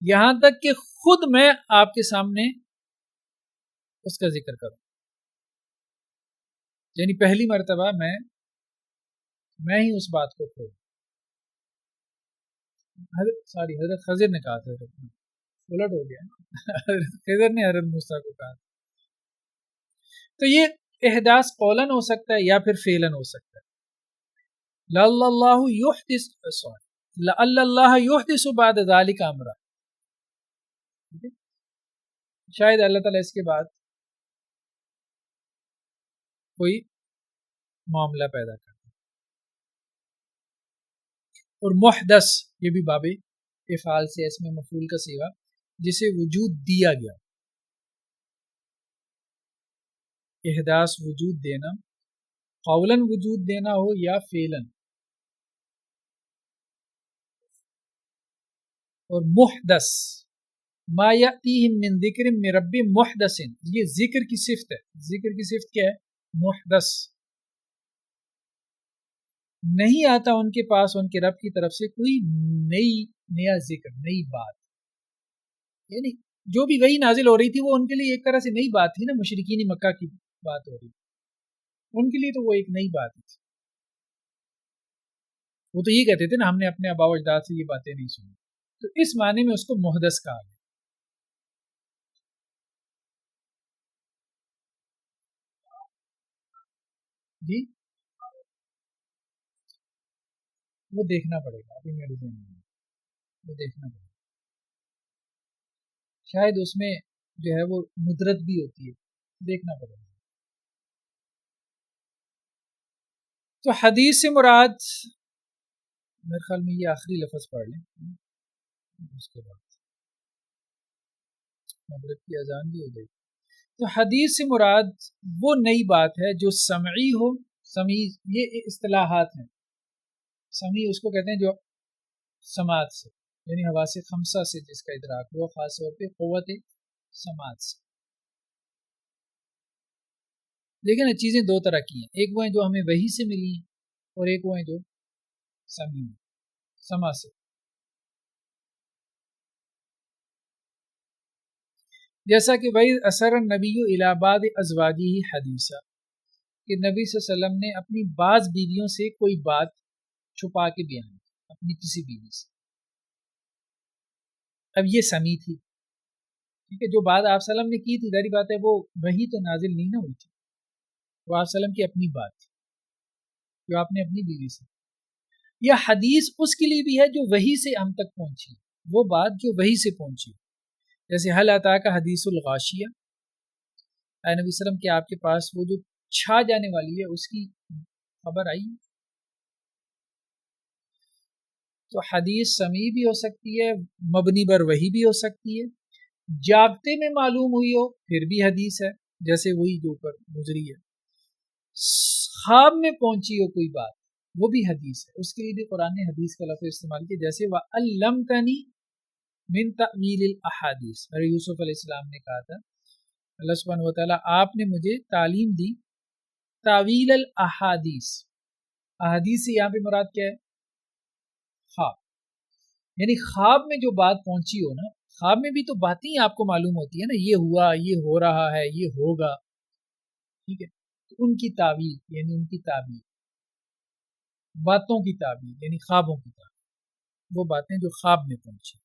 یہاں تک کہ خود میں آپ کے سامنے اس کا ذکر کروں. یعنی پہلی مرتبہ میں ہی اس بات کو کھولوں. حضرت خضر نے کہا تھا، الٹ ہو گیا حضرت خضر نے حضرت موسیٰ کو کہا. تو یہ احداث قولن ہو سکتا ہے یا پھر فعلن ہو سکتا ہے. لعل اللہ یحدث بعد ذلک امرا، شاید اللہ تعالیٰ اس کے بعد کوئی معاملہ پیدا کرتا. اور محدث یہ بھی باب افعال سے، اس میں مفعول کا صیغہ، جسے وجود دیا گیا. احداث وجود دینا، قولن وجود دینا ہو یا فعلن. اور محدث ما یأتیہم من ذکر من رب محدث، یہ ذکر کی صفت ہے. ذکر کی صفت کیا ہے؟ محدث. نہیں آتا ان کے پاس ان کے رب کی طرف سے کوئی نیا ذکر، نئی بات. یعنی جو بھی وہی نازل ہو رہی تھی وہ ان کے لیے ایک طرح سے نئی بات تھی نا، مشرکین مکہ کی بات ہو رہی تھی ان کے لیے، تو وہ ایک نئی بات تھی. وہ تو یہ کہتے تھے نا ہم نے اپنے آباء و اجداد سے یہ باتیں نہیں سنی. تو اس معنی میں اس کو محدث کہا گیا. جی وہ دیکھنا پڑے گا، ابھی میرے ذہن میں وہ دیکھنا پڑے گا. شاید اس میں جو ہے وہ ندرت بھی ہوتی ہے، دیکھنا پڑے گا. تو حدیث سے مراد، میرے خیال میں یہ آخری لفظ پڑھ لیں، اس کے بعد مغرب کی اذان بھی ہو گئی۔ تو حدیث سے مراد وہ نئی بات ہے جو سمعی ہو، سمعی یہ اصطلاحات ہیں، سمعی اس کو کہتے ہیں جو سماعت سے، یعنی حواس خمسہ سے جس کا ادراک ہو، خاص طور پہ قوت سماعت سے۔ لیکن یہ چیزیں دو طرح کی ہیں، ایک وہ ہیں جو ہمیں وحی سے ملی ہیں، اور ایک وہ ہیں جو سمعی سما سے۔ جیسا کہ وَإِذْ أَسَرَّ النَّبِيُّ إِلَىٰ بَعْضِ أَزْوَاجِهِ حَدِيثًا، کہ نبی صلی اللہ علیہ وسلم نے اپنی بعض بیویوں سے کوئی بات چھپا کے بیان کی، اپنی کسی بیوی سے۔ اب یہ سمیع تھی، ٹھیک ہے، جو بات آپ صلی اللہ علیہ وسلم نے کی تھی، ظاہری بات ہے وہ وحی تو نازل نہیں نہ ہوئی تھی، وہ آپ صلی اللہ علیہ وسلم کی اپنی بات تھی جو آپ نے اپنی بیوی سے۔ یا حدیث اس کے لیے بھی ہے جو وحی سے ہم تک پہنچی، وہ بات جو وحی سے پہنچی، جیسے حل اتاک حدیث الغاشیہ، اے نبی صلی اللہ علیہ وسلم کہ آپ کے پاس وہ جو چھا جانے والی ہے اس کی خبر آئی۔ تو حدیث سمیع بھی ہو سکتی ہے، مبنی بر وحی بھی ہو سکتی ہے، جاگتے میں معلوم ہوئی ہو پھر بھی حدیث ہے، جیسے وہی جو اوپر گزری ہے۔ خواب میں پہنچی ہو کوئی بات، وہ بھی حدیث ہے، اس کے لیے بھی قرآن نے حدیث کا لفظ استعمال کیا، جیسے وَعَلَّمْتَنِي مِن تَأْوِيلِ الْأَحَادِيثِ، حضرت یوسف علیہ السلام نے کہا تھا اللہ سبحانہ وتعالیٰ آپ نے مجھے تعلیم دی تاویل الاحادیث، احادیث سے یہاں پہ مراد کیا ہے؟ خواب، یعنی خواب میں جو بات پہنچی ہو نا، خواب میں بھی تو باتیں آپ کو معلوم ہوتی ہے نا، یہ ہوا، یہ ہو رہا ہے، یہ ہوگا، ٹھیک ہے، تو ان کی تعویل یعنی ان کی تعبیر، باتوں کی تعبیر یعنی خوابوں کی تعبیر، وہ باتیں جو خواب میں پہنچی۔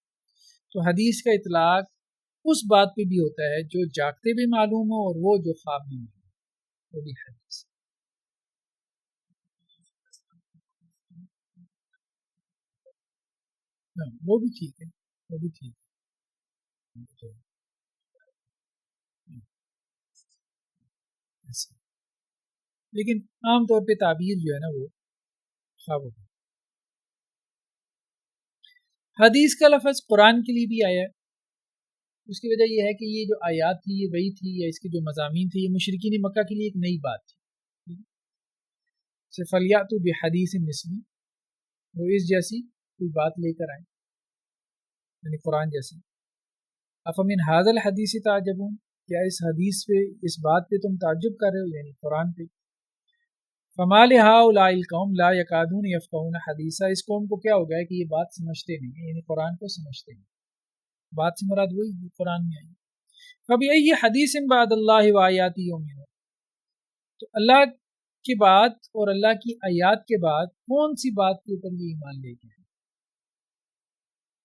تو حدیث کا اطلاق اس بات پہ بھی ہوتا ہے جو جاگتے بھی معلوم ہو اور وہ جو خواب میں معلوم ہو، وہ بھی حدیث۔ وہ بھی ٹھیک ہے، وہ بھی ٹھیک ہے، لیکن عام طور پہ تعبیر جو ہے نا وہ خواب ہوتی ہے۔ حدیث کا لفظ قرآن کے لیے بھی آیا ہے، اس کی وجہ یہ ہے کہ یہ جو آیات تھی، یہ وہی تھی، یا اس کے جو مضامین تھے، یہ مشرکین مکہ کے لیے ایک نئی بات تھی۔ سے فَلْيَأْتُوا بِحَدِيثٍ مِثْلِهِ، وہ اس جیسی کوئی بات لے کر آئیں، یعنی قرآن جیسی۔ أَفَمِنْ هَذَا الْحَدِيثِ تَعْجَبُونَ، کیا اس حدیث پہ، اس بات پہ تم تعجب کر رہے ہو، یعنی قرآن پہ۔ فَمَا لِهَٰؤُلَاءِ الْقَوْمِ لَا يَكَادُونَ يَفْقَهُونَ حَدِيثًا، اس قوم کو کیا ہو گیا ہے کہ یہ بات سمجھتے نہیں ہیں، یعنی قرآن کو سمجھتے نہیں، بات سے مراد وہی قرآن میں آئی۔ فَبِأَيِّ حَدِيثٍ بَعْدَ اللَّهِ وَآيَاتِهِ يُؤْمِنُونَ، تو اللہ کے بعد اور اللہ کی آیات کے بعد کون سی بات کے اوپر یہ ایمان لے کے ہیں؟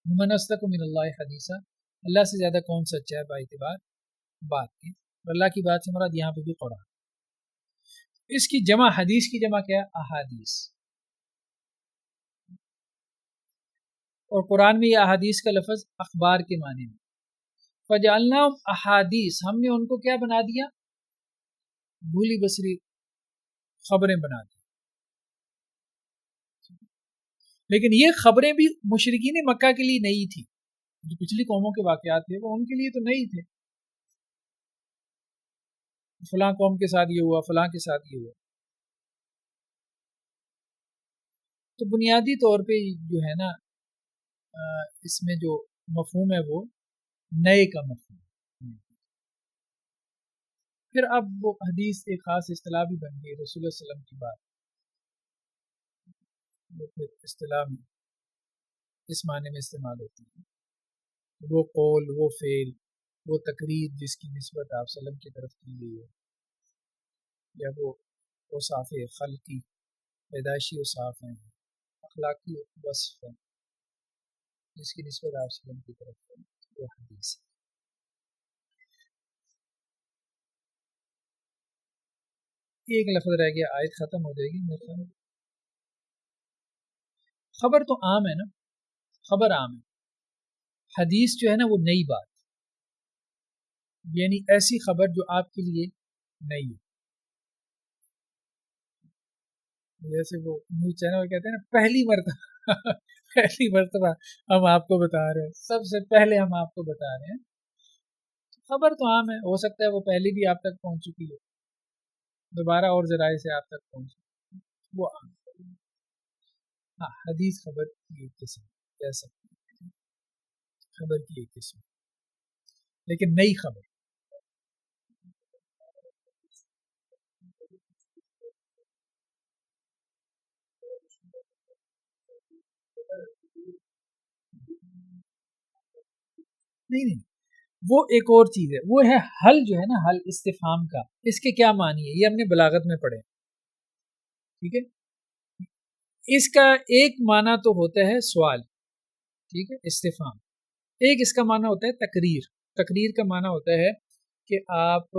مَنْ أَصْدَقُ مِنَ اللَّهِ حَدِيثًا، اللہ سے زیادہ کون سچا ہے با اعتبار بات کے، اور اللہ کی بات سے مراد یہاں پہ بھی قرآن۔ اس کی جمع، حدیث کی جمع کیا ہے؟ احادیث، اور قرآن میں یہ احادیث کا لفظ اخبار کے معنی میں۔ فَجَعَلْنَاهُمْ احادیث، ہم نے ان کو کیا بنا دیا؟ بھولی بسری خبریں بنا دی۔ لیکن یہ خبریں بھی مشرکین مکہ کے لیے نئی تھی، جو پچھلی قوموں کے واقعات تھے وہ ان کے لیے تو نئی تھے، فلاں قوم کے ساتھ یہ ہوا، فلاں کے ساتھ یہ ہوا۔ تو بنیادی طور پہ جو ہے نا اس میں جو مفہوم ہے وہ نئے کا مفہوم ہے۔ پھر اب وہ حدیث ایک خاص اصطلاح بھی بن گئی، رسول اللہ صلی اللہ علیہ وسلم کی بات، وہ پھر اصطلاح میں اس معنی میں استعمال ہوتی ہے، وہ قول، وہ فعل، وہ تقریر جس کی نسبت آپ صلی اللہ علیہ وسلم کی طرف کی گئی ہے، یا وہ اوصاف خلقی، پیدائشی اوصاف ہیں، اخلاقی وصف ہیں جس کی نسبت آپ صلی اللہ علیہ وسلم کی طرف ہے، وہ حدیث ہے۔ ایک لفظ رہ گیا، آیت ختم ہو جائے گی میرے خیال میں۔ خبر تو عام ہے نا، خبر عام ہے، حدیث جو ہے نا وہ نئی بات، یعنی ایسی خبر جو آپ کے لیے نئی ہے۔ جیسے وہ نیوز چینل کہتے ہیں نا پہلی مرتبہ پہلی مرتبہ ہم آپ کو بتا رہے ہیں، سب سے پہلے ہم آپ کو بتا رہے ہیں. خبر تو عام ہے، ہو سکتا ہے وہ پہلے بھی آپ تک پہنچ چکی ہو، دوبارہ اور ذرائع سے آپ تک پہنچ وہ عام. ہاں حدیث خبر کی ایک قسم کہہ سکتے ہیں، خبر کی ایک قسم، لیکن نئی خبر. نہیں نہیں، وہ ایک اور چیز ہے، وہ ہے حل جو ہے نا، حل استفہام کا. اس کے کیا معنی ہے یہ ہم نے بلاغت میں پڑھے، ٹھیک ہے. اس کا ایک معنی تو ہوتا ہے سوال، ٹھیک ہے، استفہام. ایک اس کا معنی ہوتا ہے تقریر. تقریر کا معنی ہوتا ہے کہ آپ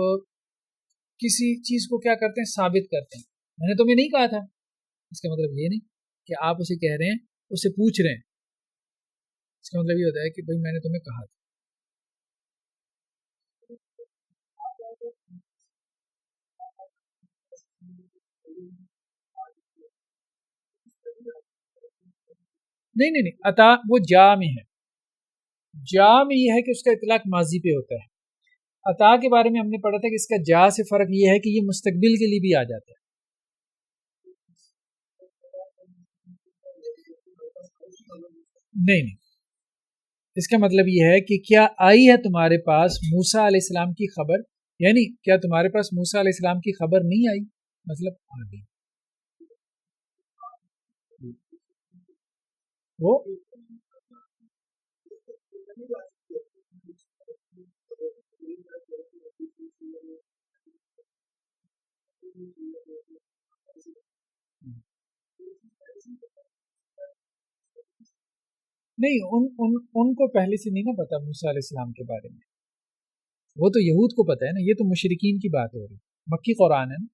کسی چیز کو کیا کرتے ہیں، ثابت کرتے ہیں. میں نے تمہیں نہیں کہا تھا، اس کا مطلب یہ نہیں کہ آپ اسے کہہ رہے ہیں، اسے پوچھ رہے ہیں. اس کا مطلب یہ ہوتا ہے کہ بھائی میں نے تمہیں کہا تھا. نہیں نہیں نہیں، عطا وہ جا میں ہے. جا میں یہ ہے کہ اس کا اطلاق ماضی پہ ہوتا ہے. عطا کے بارے میں ہم نے پڑھا تھا کہ اس کا جا سے فرق یہ ہے کہ یہ مستقبل کے لیے بھی آ جاتا ہے. نہیں نہیں، اس کا مطلب یہ ہے کہ کیا آئی ہے تمہارے پاس موسیٰ علیہ السلام کی خبر، یعنی کیا تمہارے پاس موسیٰ علیہ السلام کی خبر نہیں آئی، مطلب آ گئی. وہ نہیں، ان کو پہلے سے نہیں نا پتا موسیٰ علیہ السلام کے بارے میں. وہ تو یہود کو پتہ ہے نا، یہ تو مشرکین کی بات ہو رہی، مکی قرآن ہے نا،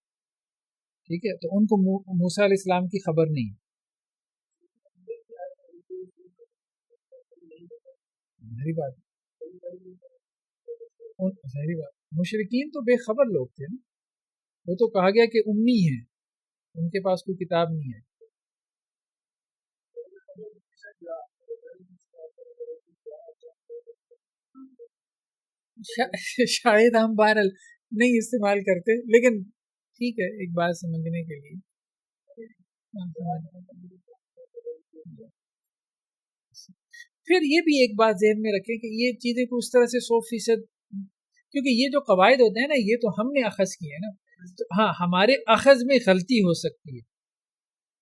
ٹھیک ہے. تو ان کو موسیٰ علیہ السلام کی خبر نہیں. ظاہری بات، ظاہری بات، مشرکین تو بے خبر لوگ تھے نا. وہ تو کہا گیا کہ امی ہیں، ان کے پاس کوئی کتاب نہیں ہے. شاید ہم بہرحال نہیں استعمال کرتے، لیکن ٹھیک ہے ایک بات سمجھنے کے لیے. پھر یہ بھی ایک بات ذہن میں رکھیں کہ یہ چیزیں کو اس طرح سے 100%، کیونکہ یہ جو قواعد ہوتے ہیں نا یہ تو ہم نے اخذ کیے ہیں نا. تو ہاں ہمارے اخذ میں غلطی ہو سکتی ہے،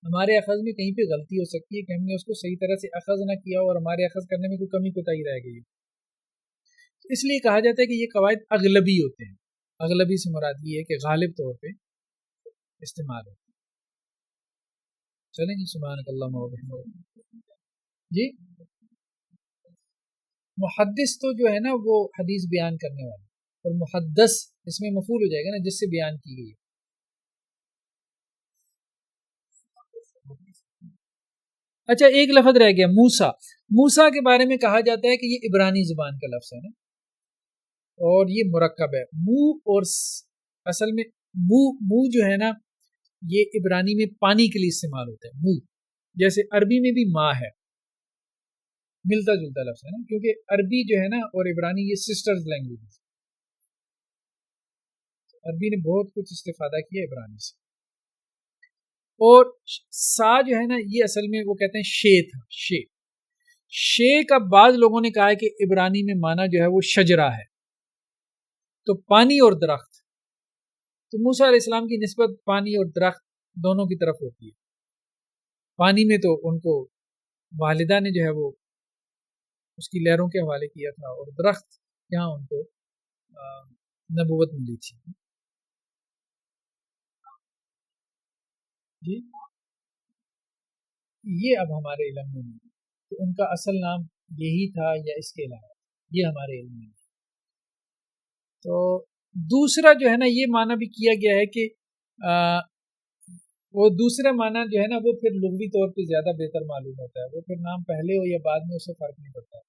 ہمارے اخذ میں کہیں پہ غلطی ہو سکتی ہے کہ ہم نے اس کو صحیح طرح سے اخذ نہ کیا اور ہمارے اخذ کرنے میں کوئی کمی کوتاہی رہ گئی. اس لیے کہا جاتا ہے کہ یہ قواعد اغلبی ہوتے ہیں. اغلبی سے مراد یہ ہے کہ غالب طور پہ استعمال ہوتے ہیں. چلیں جی، سبحانک اللہم و بحمدک. جی محدث تو جو ہے نا وہ حدیث بیان کرنے والا، اور محدث اس میں مفعول ہو جائے گا نا جس سے بیان کی گئی. اچھا ایک لفظ رہ گیا، موسیٰ. موسیٰ کے بارے میں کہا جاتا ہے کہ یہ عبرانی زبان کا لفظ ہے نا، اور یہ مرکب ہے. مو اور اصل میں مو جو ہے نا یہ عبرانی میں پانی کے لیے استعمال ہوتا ہے. مو جیسے عربی میں بھی ماں ہے، ملتا جلتا لفظ ہے نا، کیونکہ عربی جو ہے نا اور عبرانی یہ سسٹرز لینگویج. عربی نے بہت کچھ استفادہ کیا عبرانی سے. اور سا جو ہے نا یہ اصل میں وہ کہتے ہیں شے تھا. شے کا بعض لوگوں نے کہا ہے کہ عبرانی میں معنی جو ہے وہ شجرہ ہے، تو پانی اور درخت. تو موسیٰ علیہ السلام کی نسبت پانی اور درخت دونوں کی طرف ہوتی ہے. پانی میں تو ان کو والدہ نے جو ہے وہ اس کی لہروں کے حوالے کیا تھا، اور درخت یہاں ان کو نبوت ملی تھی. جی یہ اب ہمارے علم میں نہیں کہ ان کا اصل نام یہی تھا یا اس کے علاوہ، یہ ہمارے علم میں نہیں. تو دوسرا جو ہے نا یہ معنی بھی کیا گیا ہے کہ وہ دوسرا معنی جو ہے نا وہ پھر لغوی طور پہ زیادہ بہتر معلوم ہوتا ہے. وہ پھر نام پہلے ہو یا بعد میں اس سے فرق نہیں پڑتا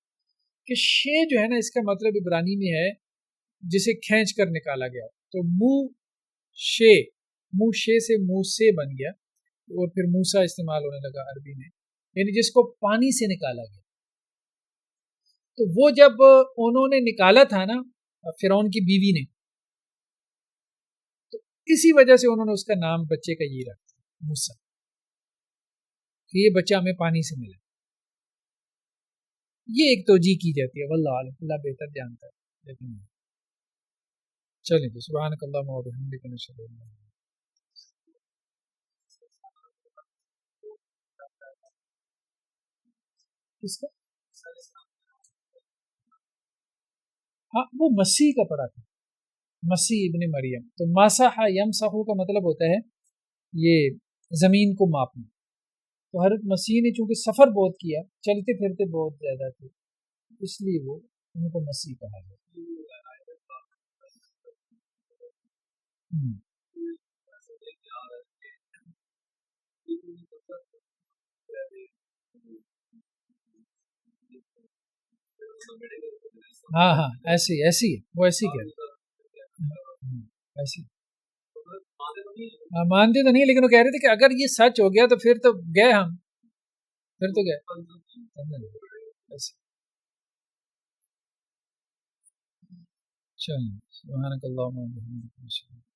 کہ شے جو ہے نا اس کا مطلب عبرانی میں ہے جسے کھینچ کر نکالا گیا. تو منہ شے، منہ شے سے منہ سے بن گیا. اور پھر موسیٰ استعمال ہونے لگا عربی میں، یعنی جس کو پانی سے نکالا گیا. تو وہ جب انہوں نے نکالا تھا نا فرعون کی بیوی نے، تو اسی وجہ سے انہوں نے اس کا نام بچے کا یہ رکھا موسیٰ، کہ یہ بچہ ہمیں پانی سے ملا. یہ ایک توجیہ کی جاتی ہے، واللہ عالم، اللہ بہتر جانتا ہے. لیکن چلیں تو سبحانک اللہم و بحمدک نشہد ان لا الہ الا انت. کس کا؟ ہاں وہ مسیح کا پڑھا تھا، مسیح ابن مریم. تو ماسح یمسح کا مطلب ہوتا ہے یہ زمین کو ماپنا. تو حضرت مسیح نے چونکہ سفر بہت کیا، چلتے پھرتے بہت زیادہ تھے، اس لیے وہ ان کو مسیح کہا گیا. ہاں ہاں ایسی ہے وہ، ایسی کیا ایسی. ہاں مانتے تو نہیں، لیکن وہ کہہ رہے تھے کہ اگر یہ سچ ہو گیا تو پھر تو گئے ہم، پھر تو گئے ایسے. چلیں سبحانک اللہم و بحمدک.